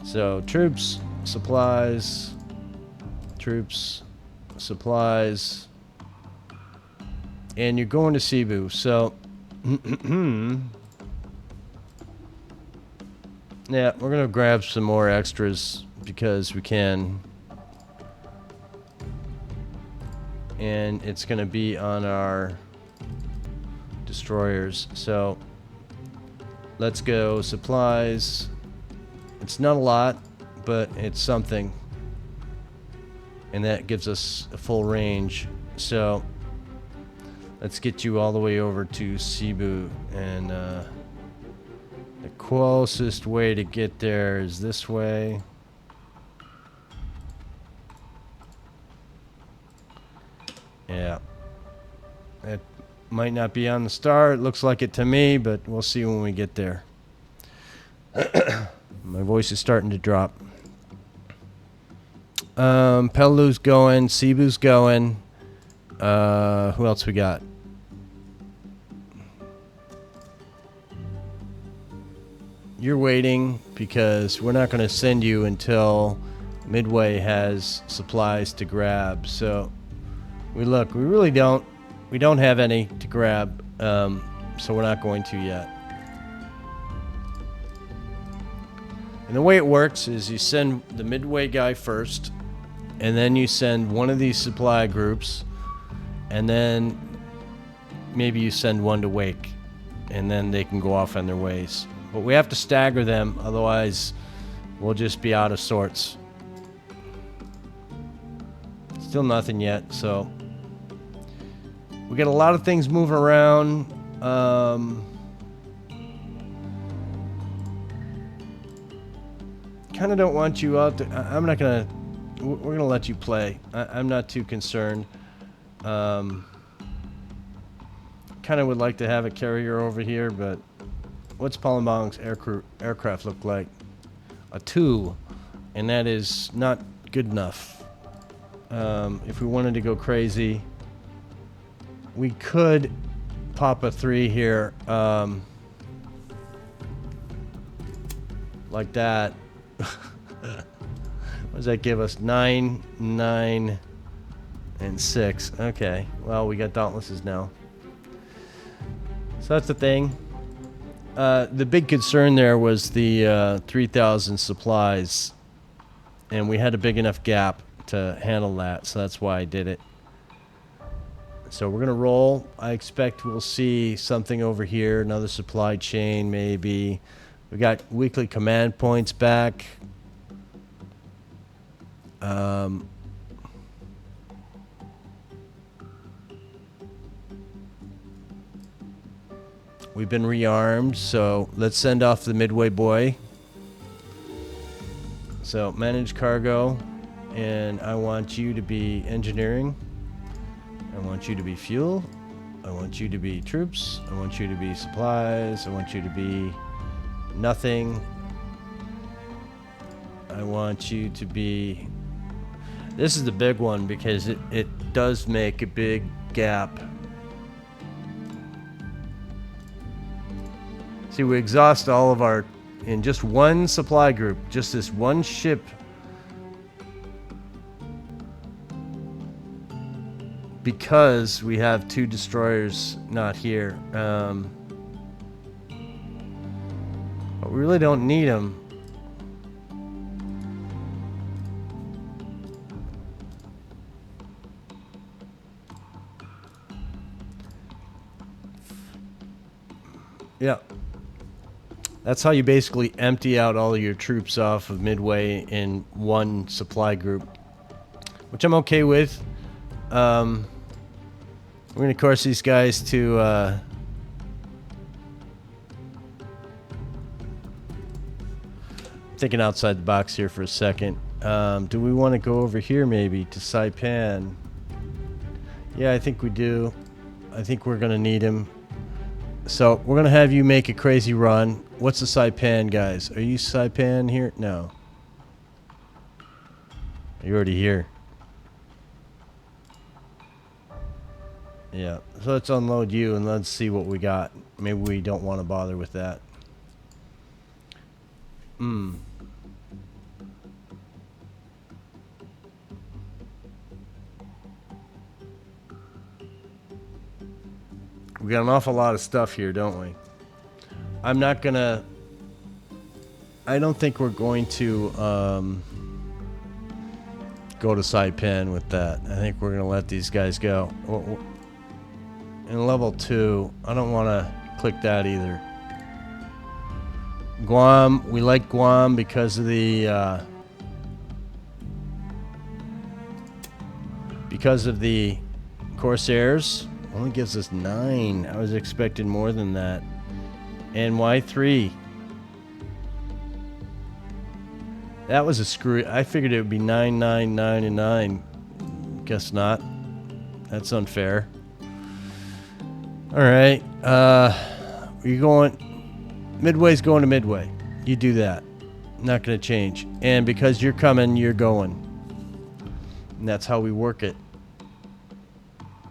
So, troops, supplies. And you're going to Cebu. So, yeah, we're going to grab some more extras because we can. And it's going to be on our destroyers. So, let's go supplies. It's not a lot, but it's something. And that gives us a full range. So let's get you all the way over to Cebu. And the closest way to get there is this way. Yeah. That might not be on the star. It looks like it to me, but we'll see when we get there. My voice is starting to drop. Peleliu's going. Cebu's going. Who else we got? you're waiting because we're not going to send you until Midway has supplies to grab. So we really don't have any to grab, so we're not going to yet. And the way it works is you send the Midway guy first, and then you send one of these supply groups, and then maybe you send one to Wake, and then they can go off on their ways. But we have to stagger them, otherwise we'll just be out of sorts. Still nothing yet, so we got a lot of things moving around. Kind of don't want you out there. I'm not gonna. We're gonna let you play. I'm not too concerned. Kind of would like to have a carrier over here, but what's Palembang's aircraft look like? A 2, and that is not good enough. If we wanted to go crazy, we could pop a 3 here, like that. What does that give us? 9, 9, and 6. Okay, well, we got Dauntlesses now. So that's the thing. The big concern there was the 3,000 supplies, and we had a big enough gap to handle that, so that's why I did it. So we're gonna roll. I expect we'll see something over here, another supply chain maybe. We got weekly command points back. We've been rearmed, so let's send off the Midway boy. So manage cargo, and I want you to be engineering. I want you to be fuel. I want you to be troops. I want you to be supplies. I want you to be nothing. I want you to be... This is the big one because it does make a big gap. See, we exhaust all of our... In just one supply group, just this one ship. Because we have 2 destroyers not here. But we really don't need them. Yeah. That's how you basically empty out all of your troops off of Midway in one supply group, which I'm okay with. We're going to course these guys to thinking outside the box here for a second. Do we want to go over here maybe to Saipan? Yeah, I think we do. I think we're going to need him. So we're going to have you make a crazy run. What's the Saipan, guys? Are you Saipan here? No. You're already here. Yeah. So let's unload you and let's see what we got. Maybe we don't want to bother with that. We got an awful lot of stuff here, don't we? I'm not gonna... I don't think we're going to go to Saipan with that. I think we're gonna let these guys go. In level 2, I don't want to click that either. Guam, we like Guam because of the Corsairs. Only gives us 9. I was expecting more than that. And Y3. That was a screw. I figured it would be 9, 9, 9, and 9. Guess not. That's unfair. Alright. You going... Midway's going to Midway. You do that. Not going to change. And because you're coming, you're going. And that's how we work it.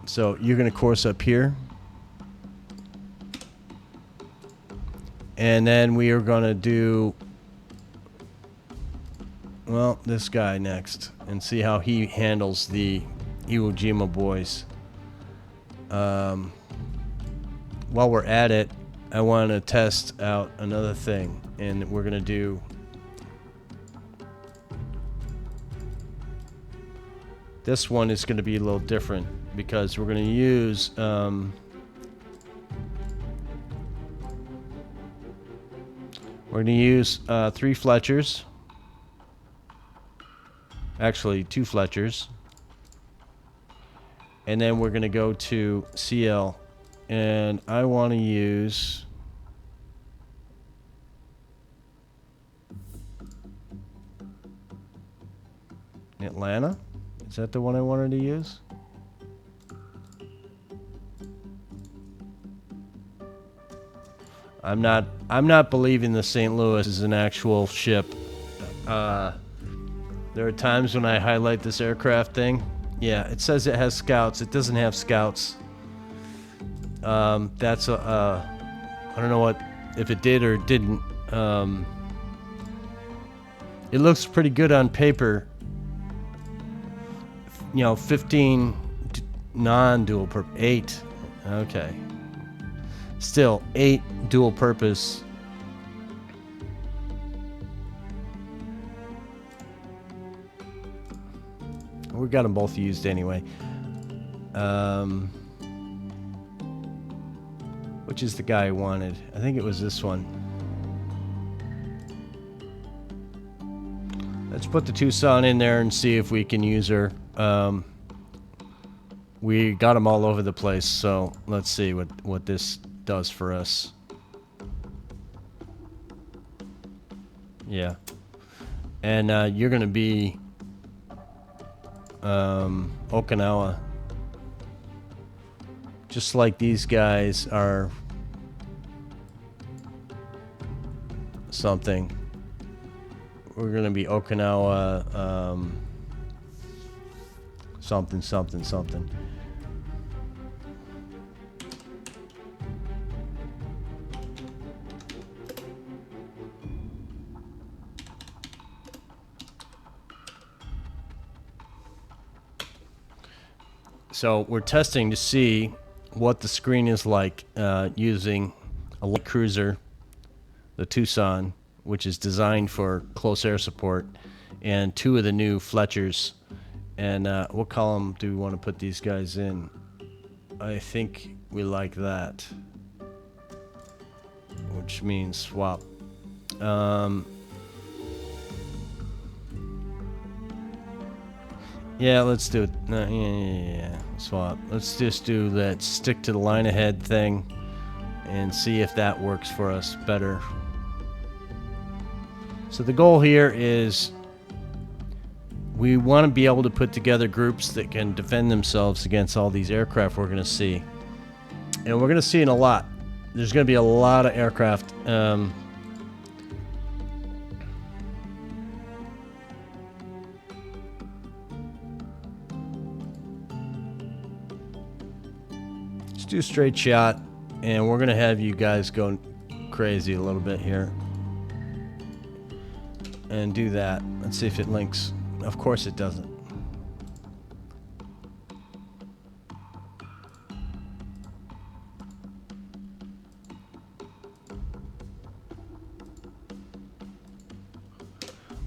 So you're going to course up here. And then we are going to do, well, this guy next. And see how he handles the Iwo Jima boys. While we're at it, I want to test out another thing. And we're going to do... This one is going to be a little different because we're going to use... we're going to use 3 Fletchers. Actually, 2 Fletchers. And then we're going to go to CL. And I want to use... Atlanta? Is that the one I wanted to use? I'm not believing the St. Louis is an actual ship. There are times when I highlight this aircraft thing. Yeah, it says it has scouts. It doesn't have scouts. That's I don't know what if it did or didn't. It looks pretty good on paper. You know, 15 non-dual purpose. 8. Okay. Still, 8 dual purpose. We got them both used anyway. Which is the guy I wanted? I think it was this one. Let's put the Tucson in there and see if we can use her. We got them all over the place, so let's see what this does for us. Yeah. And you're going to be Okinawa. Just like these guys are something. We're going to be Okinawa something, something, something. So we're testing to see what the screen is like using a light cruiser, the Tucson, which is designed for close air support, and 2 of the new Fletchers. And what column do we want to put these guys in? I think we like that, which means swap. Yeah, let's do it. Yeah, swap. Let's just do that. Stick to the line ahead thing and see if that works for us better. So the goal here is we want to be able to put together groups that can defend themselves against all these aircraft we're going to see. And we're going to see in a lot. There's going to be a lot of aircraft. Let's do a straight shot. And we're going to have you guys go crazy a little bit here. And do that. Let's see if it links. Of course it doesn't.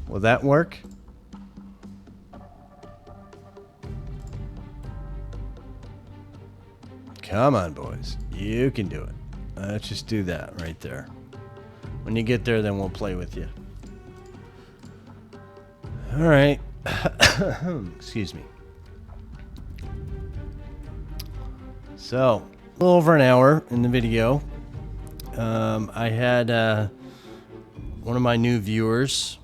Will that work? Come on, boys. You can do it. Let's just do that right there. When you get there, then we'll play with you. All right. Excuse me. So, a little over an hour in the video. I had one of my new viewers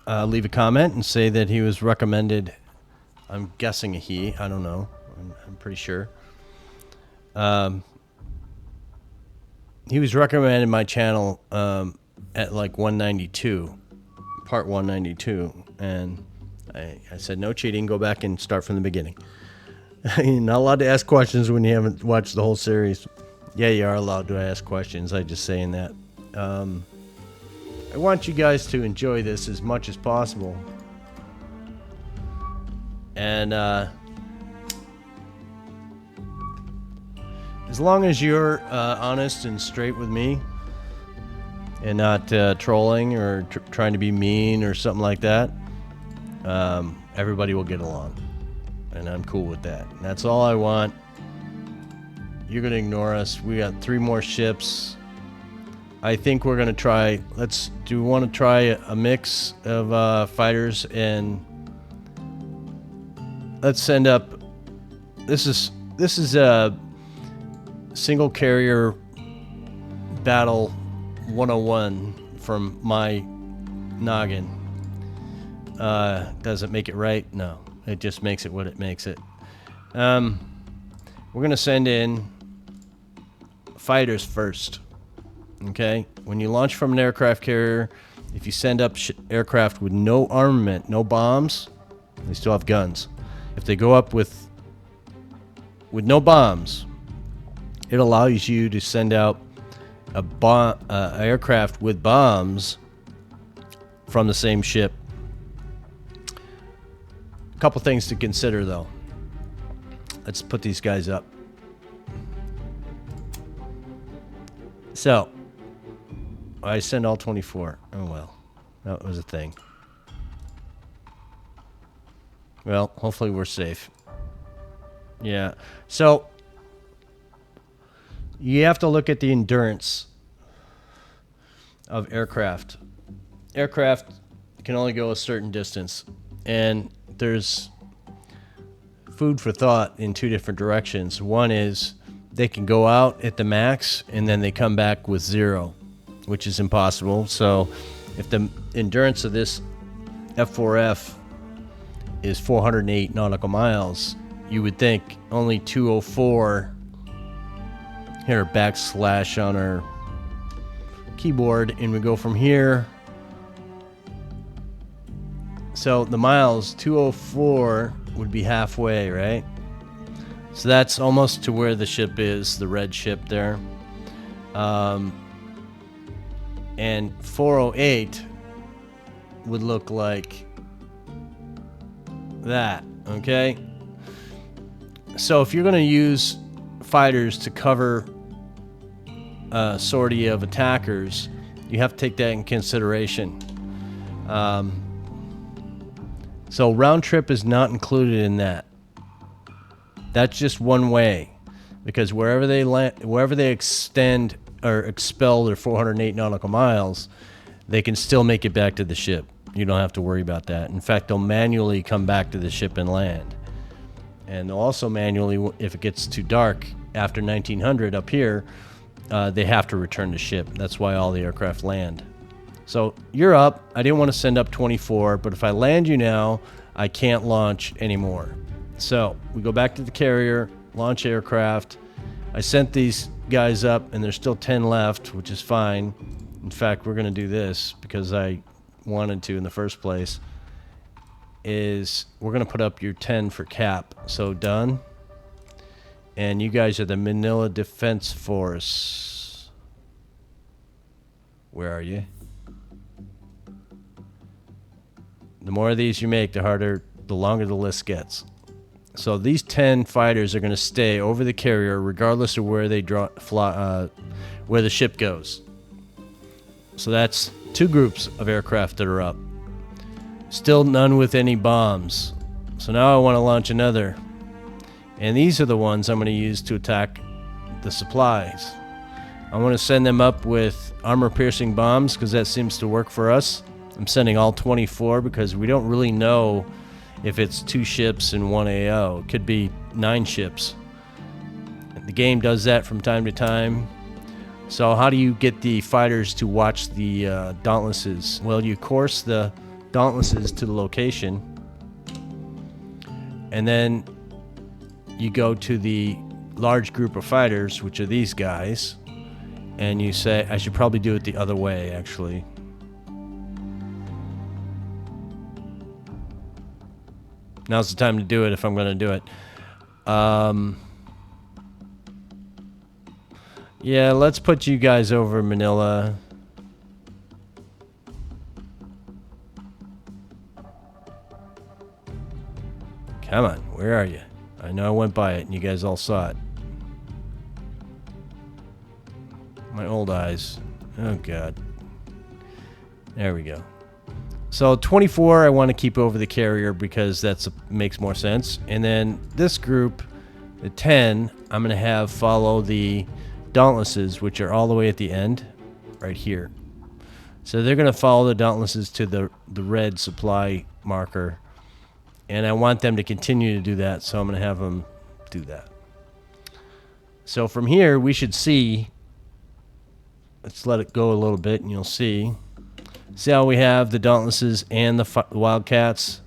leave a comment and say that he was recommended. I'm guessing a he. I don't know. I'm pretty sure. He was recommended my channel at like 192. Part 192, and I said no cheating, go back and start from the beginning. You're not allowed to ask questions when you haven't watched the whole series. Yeah, you are allowed to ask questions. I'm just saying that. I want you guys to enjoy this as much as possible. And as long as you're honest and straight with me and not trolling or trying to be mean or something like that, everybody will get along. And I'm cool with that. And that's all I want. You're going to ignore us. We got 3 more ships. I think we're going to try... do we want to try a mix of fighters, and let's send up... This is a single carrier battle 101 from my noggin. Does it make it right? No. It just makes it what it makes it. We're going to send in fighters first. Okay? When you launch from an aircraft carrier, if you send up aircraft with no armament, no bombs, they still have guns. If they go up with no bombs, it allows you to send out a aircraft with bombs from the same ship. A couple things to consider, though. Let's put these guys up. So, I send all 24. Oh, well. That was a thing. Well, hopefully we're safe. Yeah. So, you have to look at the endurance of aircraft. Aircraft can only go a certain distance. And there's food for thought in 2 different directions. One is they can go out at the max and then they come back with 0, which is impossible. So if the endurance of this F4F is 408 nautical miles, you would think only 204. Here, backslash on our keyboard, and we go from here. So the miles, 204 would be halfway, right? So that's almost to where the ship is, the red ship there. And 408 would look like that, okay? So if you're going to use fighters to cover a sortie of attackers, you have to take that in consideration. So round trip is not included in that. That's just one way, because wherever they land, wherever they extend or expel their 408 nautical miles, they can still make it back to the ship. You don't have to worry about that. In fact, they'll manually come back to the ship and land. And they'll also manually, if it gets too dark after 1900 up here, they have to return to ship. That's why all the aircraft land. So you're up. I didn't want to send up 24, but if I land you now, I can't launch anymore. So we go back to the carrier, launch aircraft. I sent these guys up, and there's still 10 left, which is fine. In fact, we're going to do this because I wanted to in the first place. Is we're going to put up your 10 for cap. So done. And you guys are the Manila Defense Force. Where are you? The more of these you make, the longer the list gets. So these 10 fighters are going to stay over the carrier regardless of where they where the ship goes. So that's 2 groups of aircraft that are up. Still none with any bombs. So now I want to launch another. And these are the ones I'm going to use to attack the supplies. I want to send them up with armor-piercing bombs because that seems to work for us. I'm sending all 24 because we don't really know if it's 2 ships and 1 AO. It could be 9 ships. The game does that from time to time. So how do you get the fighters to watch the Dauntlesses? Well, you course the Dauntlesses to the location, and then you go to the large group of fighters, which are these guys, and you say, I should probably do it the other way, actually. Now's the time to do it if I'm going to do it. Yeah, let's put you guys over Manila. Come on, where are you? I know I went by it and you guys all saw it. My old eyes. Oh, God. There we go. So 24, I want to keep over the carrier because that makes more sense. And then this group, the 10, I'm going to have follow the Dauntlesses, which are all the way at the end, right here. So they're going to follow the Dauntlesses to the red supply marker. And I want them to continue to do that, so I'm going to have them do that. So from here, we should see... Let's let it go a little bit, and you'll see. See how we have the Dauntlesses and the Wildcats?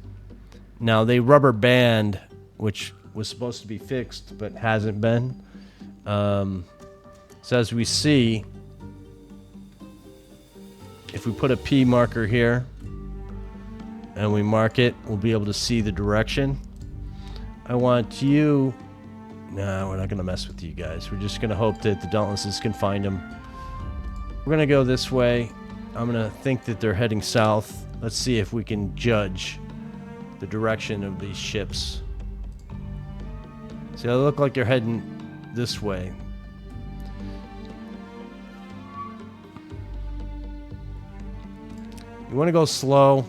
Now, they rubber band, which was supposed to be fixed, but hasn't been. So as we see, if we put a P marker here, and we mark it, we'll be able to see the direction. I want you... Nah, we're not going to mess with you guys. We're just going to hope that the Dauntlesses can find them. We're going to go this way. I'm going to think that they're heading south. Let's see if we can judge the direction of these ships. See, they look like they're heading this way. You want to go slow.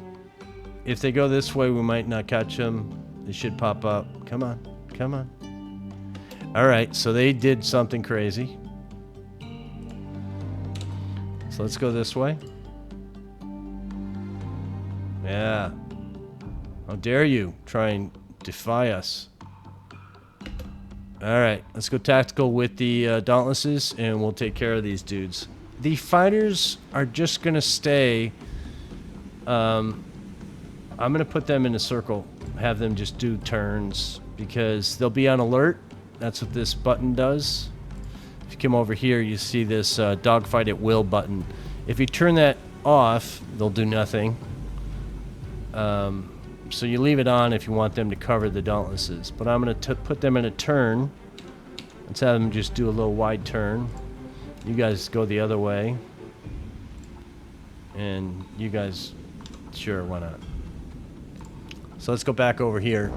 If they go this way, we might not catch them. They should pop up. Come on. Come on. All right, so they did something crazy. So let's go this way. Yeah. How dare you try and defy us. All right, let's go tactical with the Dauntlesses, and we'll take care of these dudes. The fighters are just going to stay... I'm going to put them in a circle, have them just do turns, because they'll be on alert. That's what this button does. If you come over here, you see this dogfight at will button. If you turn that off, they'll do nothing. So you leave it on if you want them to cover the Dauntlesses. But I'm going to put them in a turn. Let's have them just do a little wide turn. You guys go the other way. And you guys, sure, why not? So let's go back over here,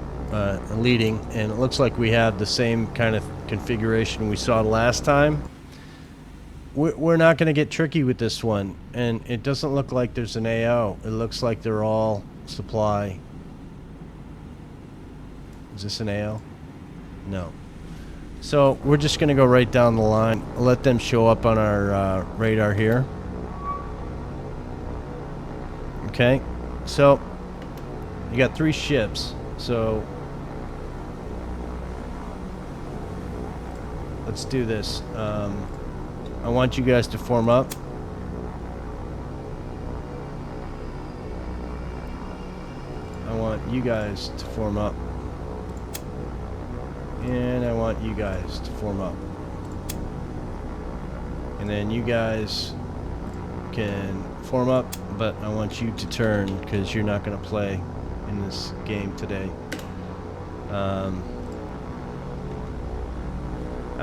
leading, and it looks like we have the same kind of configuration we saw last time. We're not going to get tricky with this one, and it doesn't look like there's an AO. It looks like they're all supply. Is this an AO? No. So we're just going to go right down the line, let them show up on our radar here. Okay, so... You got 3 ships, so let's do this. I want you guys to form up. I want you guys to form up. And I want you guys to form up. And then you guys can form up, but I want you to turn because you're not going to play in this game today. I'm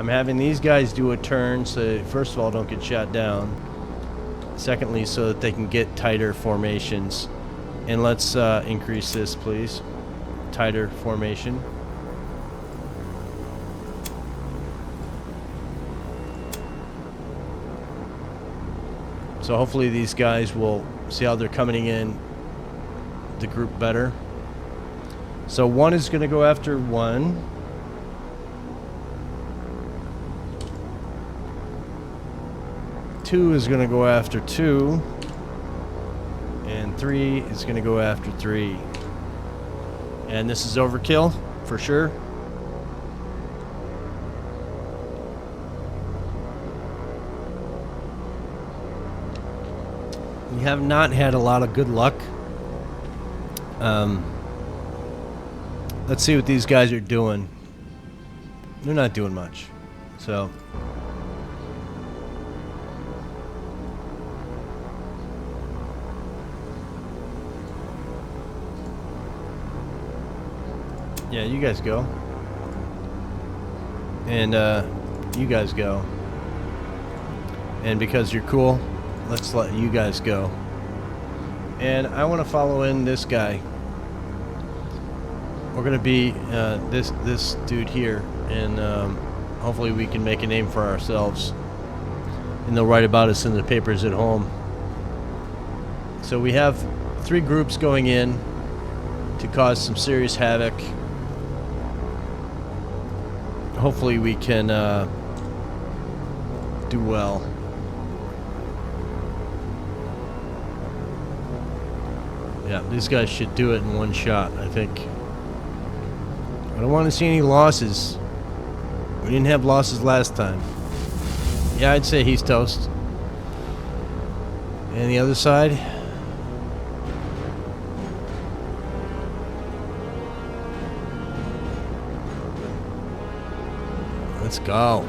having these guys do a turn so first of all don't get shot down, secondly so that they can get tighter formations, and let's increase this please. Tighter formation. So hopefully these guys will see how they're coming in the group better. So 1 is going to go after 1. 2 is going to go after 2. And 3 is going to go after 3. And this is overkill, for sure. We have not had a lot of good luck. Let's see what these guys are doing. They're not doing much. So... yeah, you guys go. And, you guys go. And because you're cool, let's let you guys go. And I want to follow in this guy. We're going to be this dude here. And hopefully we can make a name for ourselves. And they'll write about us in the papers at home. So we have 3 groups going in to cause some serious havoc. Hopefully we can do well. Yeah, these guys should do it in one shot, I think. I don't want to see any losses. We didn't have losses last time. Yeah, I'd say he's toast. And the other side? Let's go.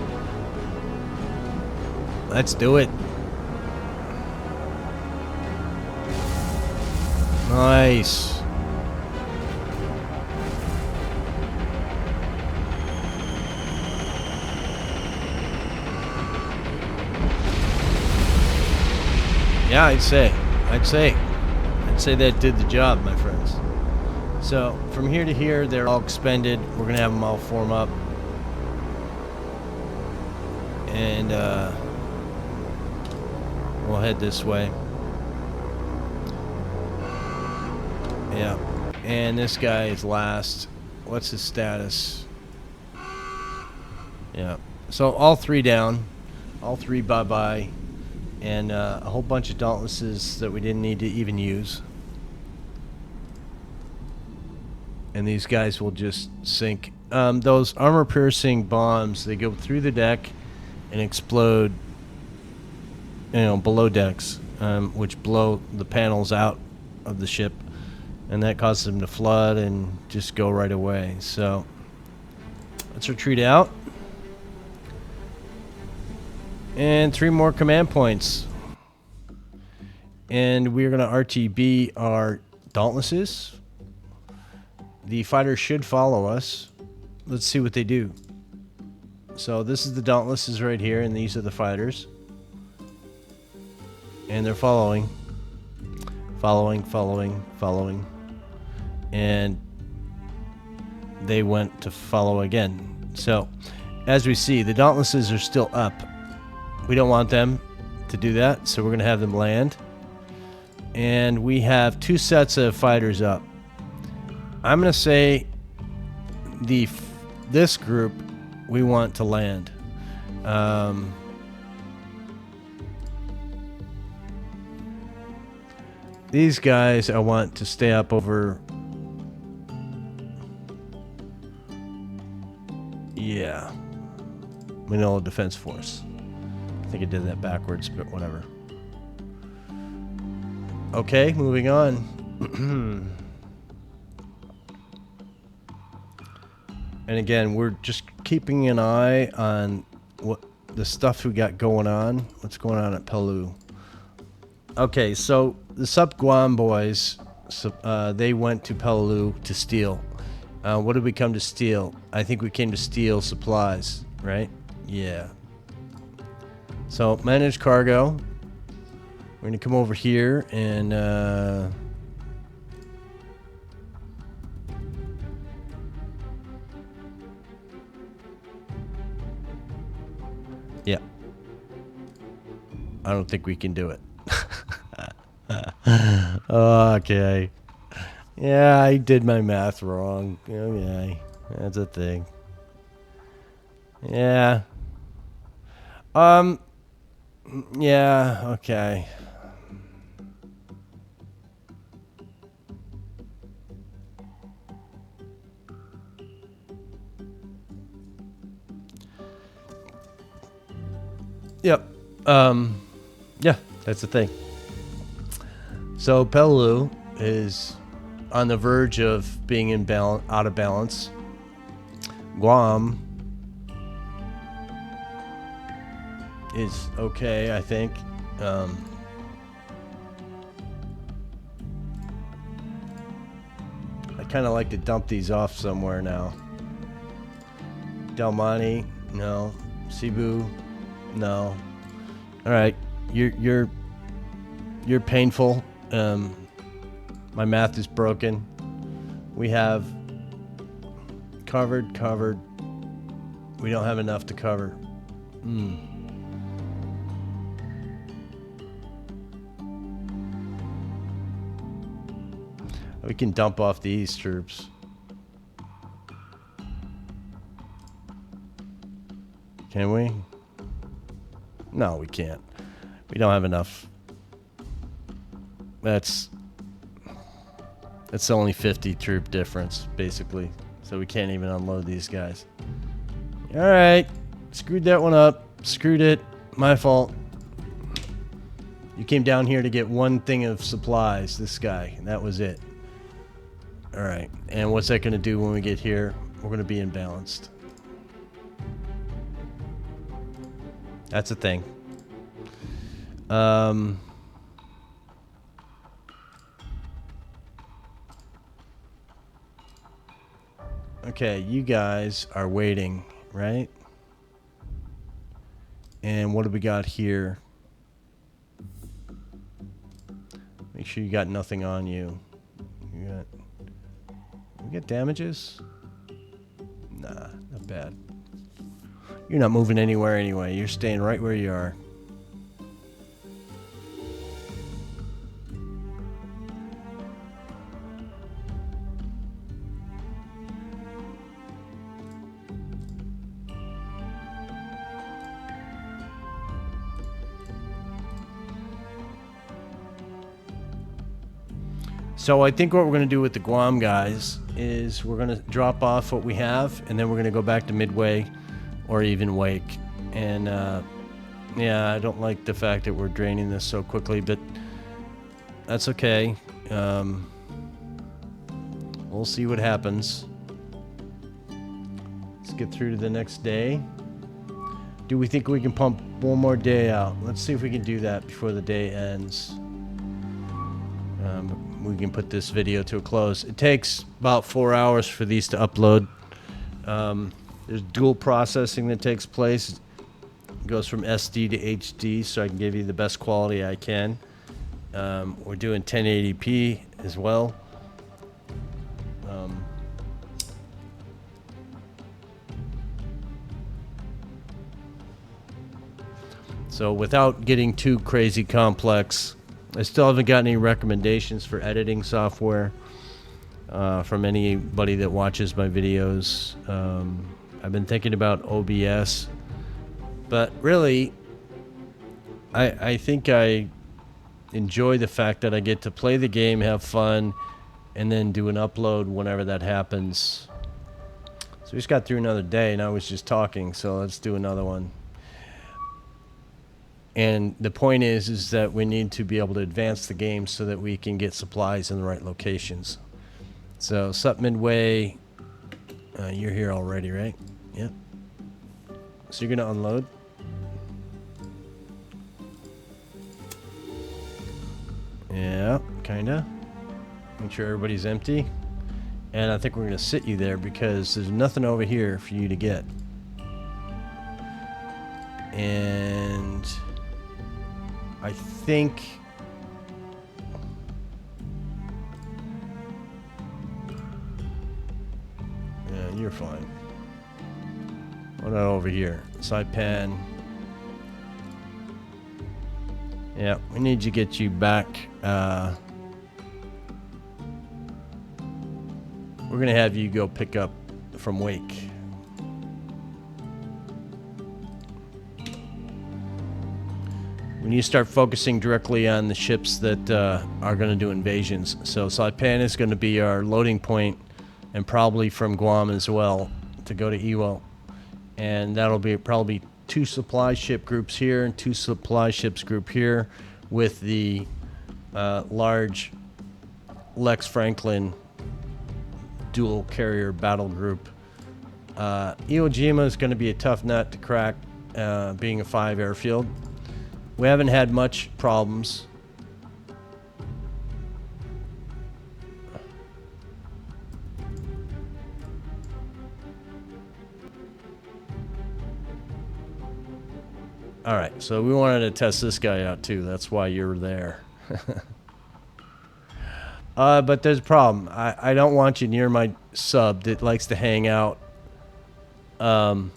Let's do it. Nice. Yeah, I'd say that did the job, my friends. So from here to here, they're all expended. We're gonna have them all form up, and we'll head this way. Yeah, and this guy is last. What's his status? Yeah, so all 3 down, all 3 bye-bye, and a whole bunch of dauntlesses that we didn't need to even use. And these guys will just sink. Those armor-piercing bombs, they go through the deck and explode, you know, below decks, which blow the panels out of the ship. And that causes them to flood and just go right away. So let's retreat out. And 3 more command points. And we're going to RTB our dauntlesses. The fighters should follow us. Let's see what they do. So this is the dauntlesses right here, and these are the fighters. And they're following. Following. And they went to follow again. So as we see, the dauntlesses are still up. We don't want them to do that, so we're going to have them land. And we have 2 sets of fighters up. I'm going to say this group we want to land. These guys I want to stay up over. Yeah. Manila Defense Force. I think I did that backwards, but whatever. Okay, moving on. And again, we're just keeping an eye on what the stuff we got going on. What's going on at Pellu? Okay, so the Sup Guam boys, they went to Pellu to steal. What did we come to steal? I think we came to steal supplies, right? Yeah. So manage cargo. We're gonna come over here and yeah. I don't think we can do it. Okay. Yeah, I did my math wrong. Okay. That's a thing. Yeah. Yeah, okay. Yep. Yeah, that's the thing. So Pelelu is on the verge of being out of balance. Guam is okay, I think. I kind of like to dump these off somewhere now. Del Monte, no. Cebu, no. All right, you're painful. My math is broken. We have covered. We don't have enough to cover. We can dump off these troops. Can we? No, we can't. We don't have enough. That's only 50 troop difference, basically. So we can't even unload these guys. All right. Screwed that one up. Screwed it. My fault. You came down here to get one thing of supplies, this guy, and that was it. All right. And what's that going to do when we get here? We're going to be imbalanced. That's a thing. Okay, you guys are waiting, right? And what do we got here? Make sure you got nothing on you. You get damages? Nah, not bad. You're not moving anywhere anyway. You're staying right where you are. So I think what we're going to do with the Guam guys is we're going to drop off what we have, and then we're going to go back to Midway or even Wake. And yeah, I don't like the fact that we're draining this so quickly, but that's okay. We'll see what happens. Let's get through to the next day. Do we think we can pump one more day out? Let's see if we can do that before the day ends. We can put this video to a close. It takes about 4 hours for these to upload. There's dual processing that takes place. It goes from SD to HD, so I can give you the best quality I can. We're doing 1080p as well. So without getting too crazy complex, I still haven't got any recommendations for editing software from anybody that watches my videos. I've been thinking about OBS, but really, I think I enjoy the fact that I get to play the game, have fun, and then do an upload whenever that happens. So we just got through another day, and I was just talking, so let's do another one. And the point is that we need to be able to advance the game so that we can get supplies in the right locations. So, Sup Midway, you're here already, right? Yep. So you're going to unload? Yeah, kind of. Make sure everybody's empty. And I think we're going to sit you there because there's nothing over here for you to get. And I think yeah, you're fine. What about over here? Saipan. Yeah, we need to get you back. We're gonna have you go pick up from Wake. We need to start focusing directly on the ships that are going to do invasions. So Saipan is going to be our loading point, and probably from Guam as well, to go to Iwo. And that'll be probably 2 supply ship groups here and 2 supply ships group here, with the large Lex Franklin dual carrier battle group. Iwo Jima is going to be a tough nut to crack, being a 5 airfield. We haven't had much problems. All right, so we wanted to test this guy out too. That's why you're there. But there's a problem. I don't want you near my sub that likes to hang out. That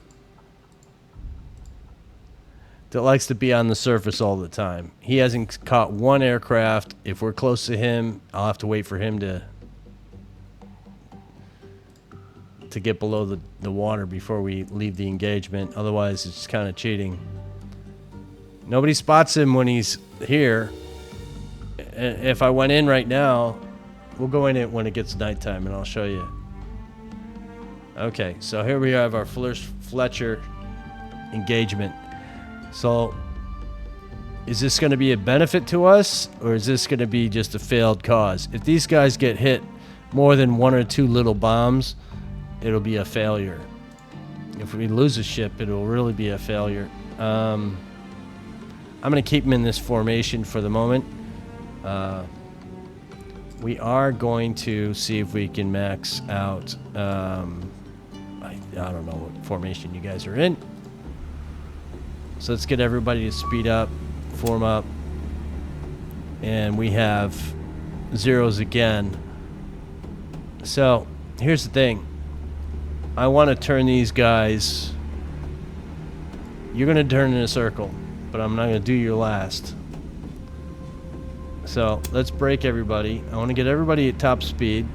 likes to be on the surface all the time. He hasn't caught one aircraft. If we're close to him, I'll have to wait for him to get below the water before we leave the engagement. Otherwise, it's kind of cheating. Nobody spots him when he's here. If I went in right now, we'll go in it when it gets nighttime, and I'll show you. Okay, so here we have our Fletcher engagement. So, is this going to be a benefit to us, or is this going to be just a failed cause? If these guys get hit more than 1 or 2 little bombs, it'll be a failure. If we lose a ship, it'll really be a failure. I'm going to keep them in this formation for the moment. We are going to see if we can max out. I don't know what formation you guys are in. So let's get everybody to speed up, form up. And we have zeros again. So here's the thing. I want to turn these guys. You're going to turn in a circle, but I'm not going to do your last. So let's break everybody. I want to get everybody at top speed.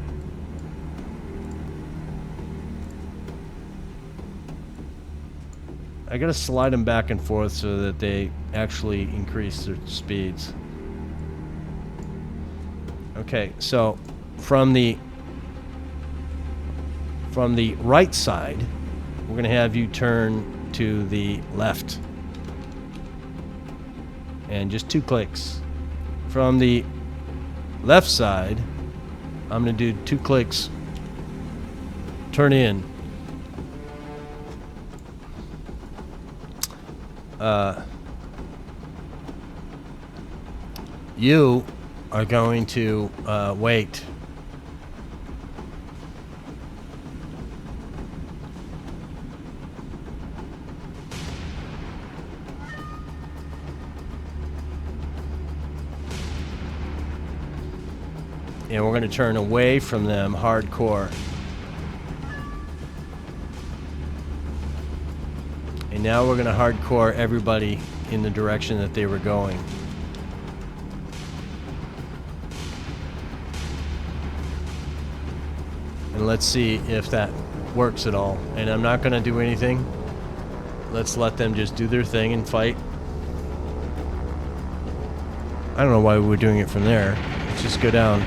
I got to slide them back and forth so that they actually increase their speeds. Okay, so from the right side, we're going to have you turn to the left. And just 2 clicks. From the left side, I'm going to do 2 clicks. Turn in. You are going to wait. And we're going to turn away from them hardcore. And now we're going to hardcore everybody in the direction that they were going. And let's see if that works at all. And I'm not going to do anything. Let's let them just do their thing and fight. I don't know why we're doing it from there. Let's just go down.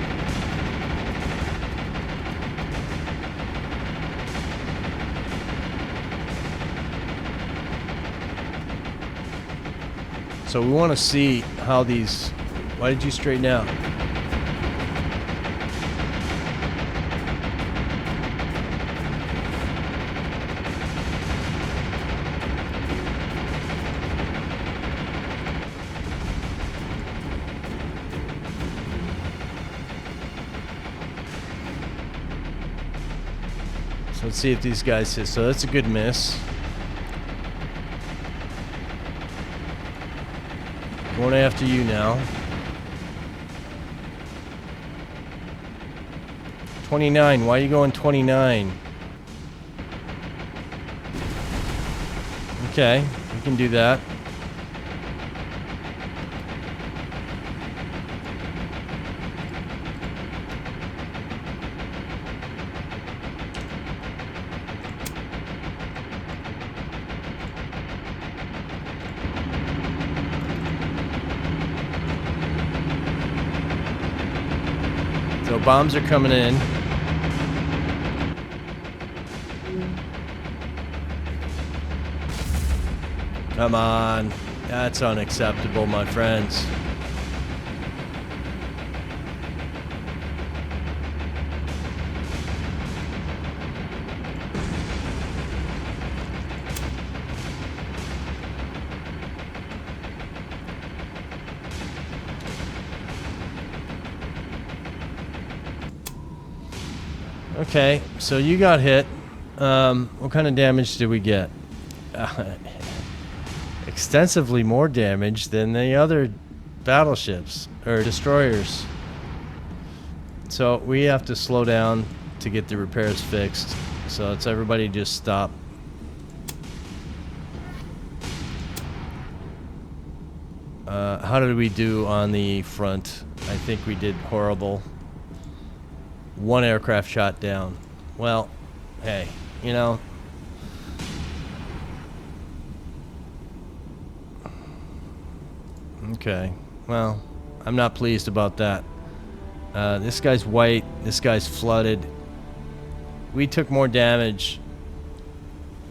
So we want to see how these... Why did you straighten out? So let's see if these guys hit. So that's a good miss. Going after you now. 29. Why are you going 29? Okay, we can do that. So bombs are coming in. Come on. That's unacceptable, my friends. Okay, so you got hit. What kind of damage did we get? extensively more damage than the other battleships or destroyers. So we have to slow down to get the repairs fixed. So it's everybody just stop. How did we do on the front? I think we did horrible. 1 aircraft shot down. Well, hey, you know. Okay, well, I'm not pleased about that. This guy's white, this guy's flooded. We took more damage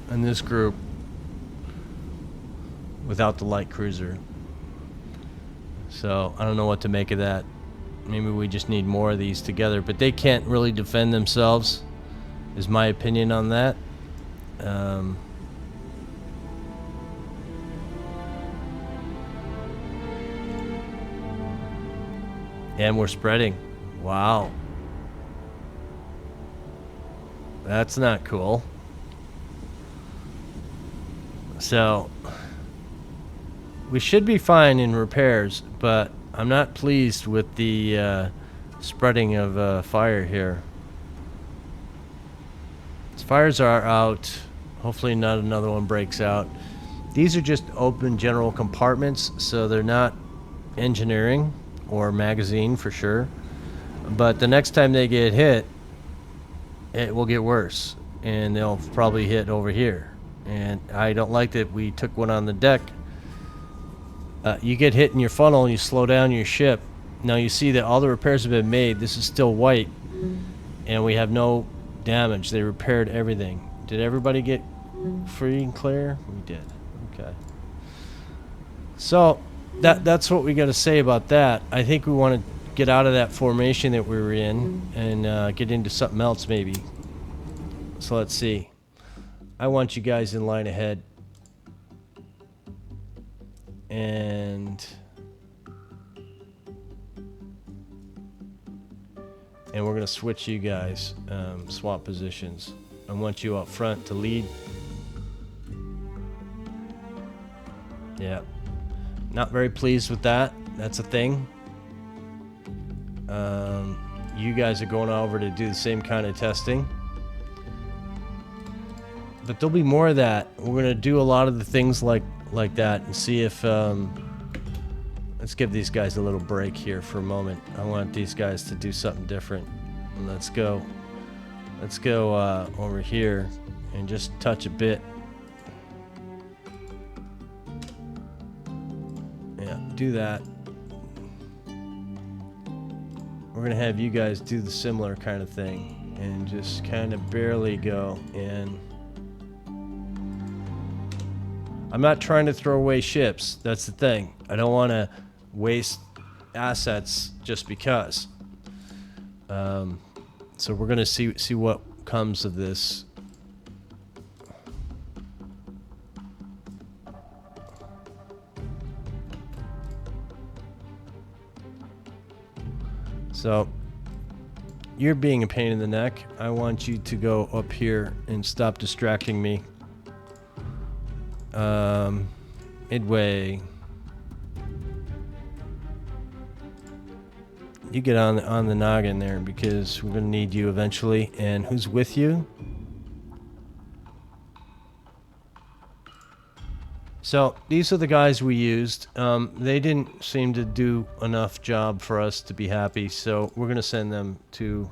in this group without the light cruiser. So, I don't know what to make of that. Maybe we just need more of these together, but they can't really defend themselves, is my opinion on that. And we're spreading. Wow. That's not cool. So, we should be fine in repairs, but I'm not pleased with the spreading of fire here. Fires are out. Hopefully not another one breaks out. These are just open general compartments, so they're not engineering or magazine for sure. But the next time they get hit, it will get worse, and they'll probably hit over here. And I don't like that we took one on the deck. You get hit in your funnel and you slow down your ship. Now you see that all the repairs have been made. This is still white, and we have no damage. They repaired everything. Did everybody get free and clear? We did. Okay. So that's what we got to say about that. I think we want to get out of that formation that we were in and get into something else maybe. So let's see. I want you guys in line ahead. And we're going to switch you guys, swap positions. I want you up front to lead. Yeah. Not very pleased with that. That's a thing. You guys are going over to do the same kind of testing. But there'll be more of that. We're going to do a lot of the things like that and see if... let's give these guys a little break here for a moment. I want these guys to do something different. And let's go over here and just touch a bit. Yeah, do that. We're gonna have you guys do the similar kind of thing and just kind of barely go in. I'm not trying to throw away ships. That's the thing. I don't want to waste assets just because. So we're gonna see what comes of this. So you're being a pain in the neck. I want you to go up here and stop distracting me. Midway. You get on the noggin there because we're gonna need you eventually. And who's with you? So these are the guys we used. They didn't seem to do enough job for us to be happy, so we're gonna send them to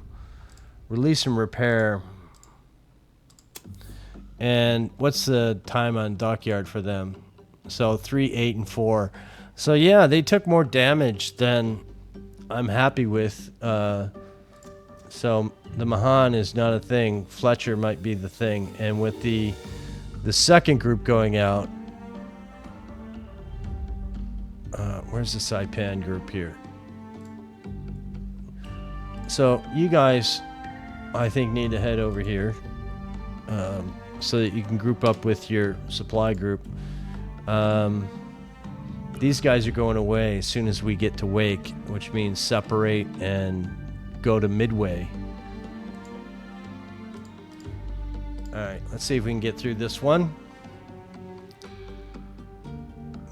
release and repair. And what's the time on dockyard for them? So 3, 8, and 4. So yeah, they took more damage than I'm happy with. So the Mahan is not a thing. Fletcher might be the thing. And with the second group going out, where's the Saipan group here? So you guys, I think, need to head over here so that you can group up with your supply group. These guys are going away as soon as we get to Wake, which means separate and go to Midway. Alright, let's see if we can get through this one.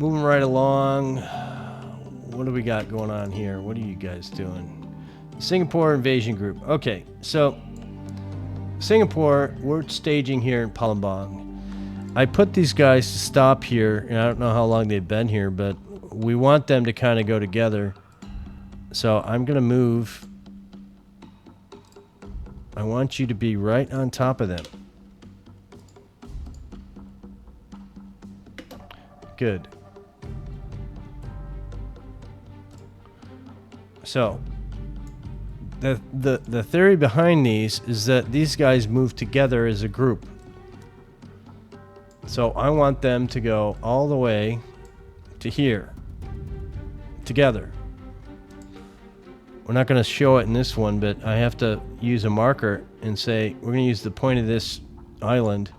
moving right along. What do we got going on here? What are you guys doing? Singapore invasion group. Okay, so Singapore, we're staging here in Palembang. I put these guys to stop here, and I don't know how long they've been here, but we want them to kind of go together. So I'm going to move. I want you to be right on top of them. Good. So the theory behind these is that these guys move together as a group. So I want them to go all the way to here, together. We're not going to show it in this one, but I have to use a marker and say, we're going to use the point of this island.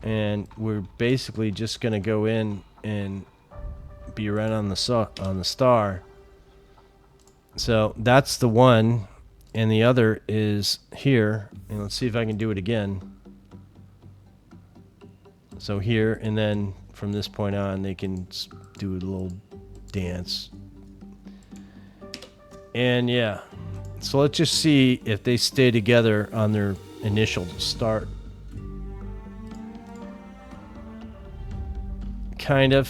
And we're basically just going to go in and be right on the star. So that's the one, and the other is here. And let's see if I can do it again. So here, and then from this point on, they can do a little dance. And yeah, so let's just see if they stay together on their initial start. Kind of.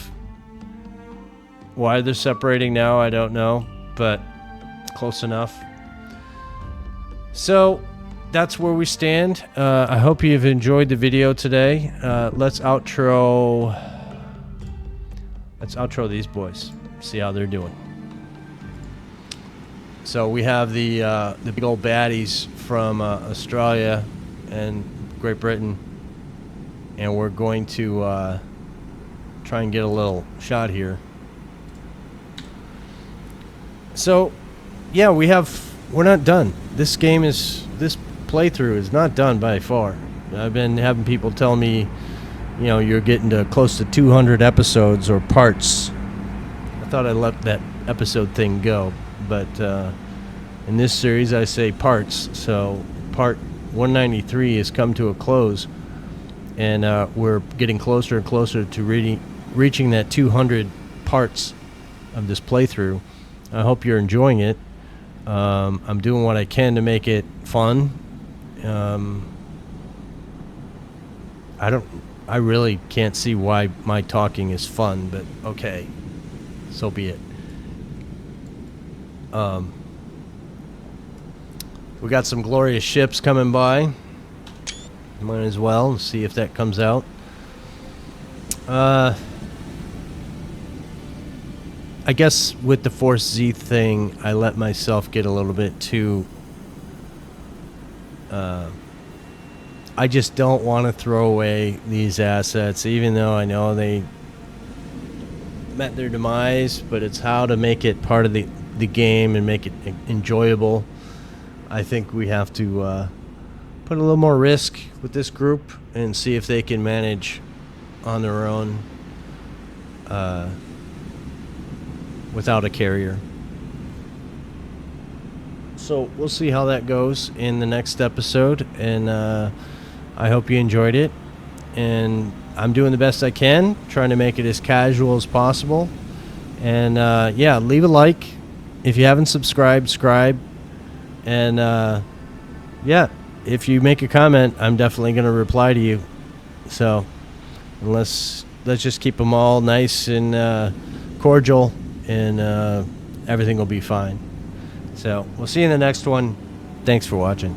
Why they're separating now, I don't know, but close enough. So that's where we stand. I hope you've enjoyed the video today. Let's outro these boys. See how they're doing. So we have the big old baddies from Australia and Great Britain, and we're going to try and get a little shot here. So yeah, we're not done. This playthrough is not done by far. I've been having people tell me, you know, you're getting to close to 200 episodes or parts. I thought I let that episode thing go, but in this series I say parts. So part 193 has come to a close, and we're getting closer and closer to reaching that 200 parts of this playthrough. I hope you're enjoying it. I'm doing what I can to make it fun. I really can't see why my talking is fun, but okay, so be it. We got some glorious ships coming by. Might as well see if that comes out. I guess with the Force Z thing, I let myself get a little bit too... I just don't want to throw away these assets, even though I know they met their demise, but it's how to make it part of the game and make it enjoyable. I think we have to put a little more risk with this group and see if they can manage on their own without a carrier. So we'll see how that goes in the next episode, and I hope you enjoyed it. And I'm doing the best I can, trying to make it as casual as possible. And yeah, leave a like. If you haven't subscribed, subscribe. And yeah, if you make a comment, I'm definitely going to reply to you. So let's just keep them all nice and cordial, and everything will be fine. So we'll see you in the next one. Thanks for watching.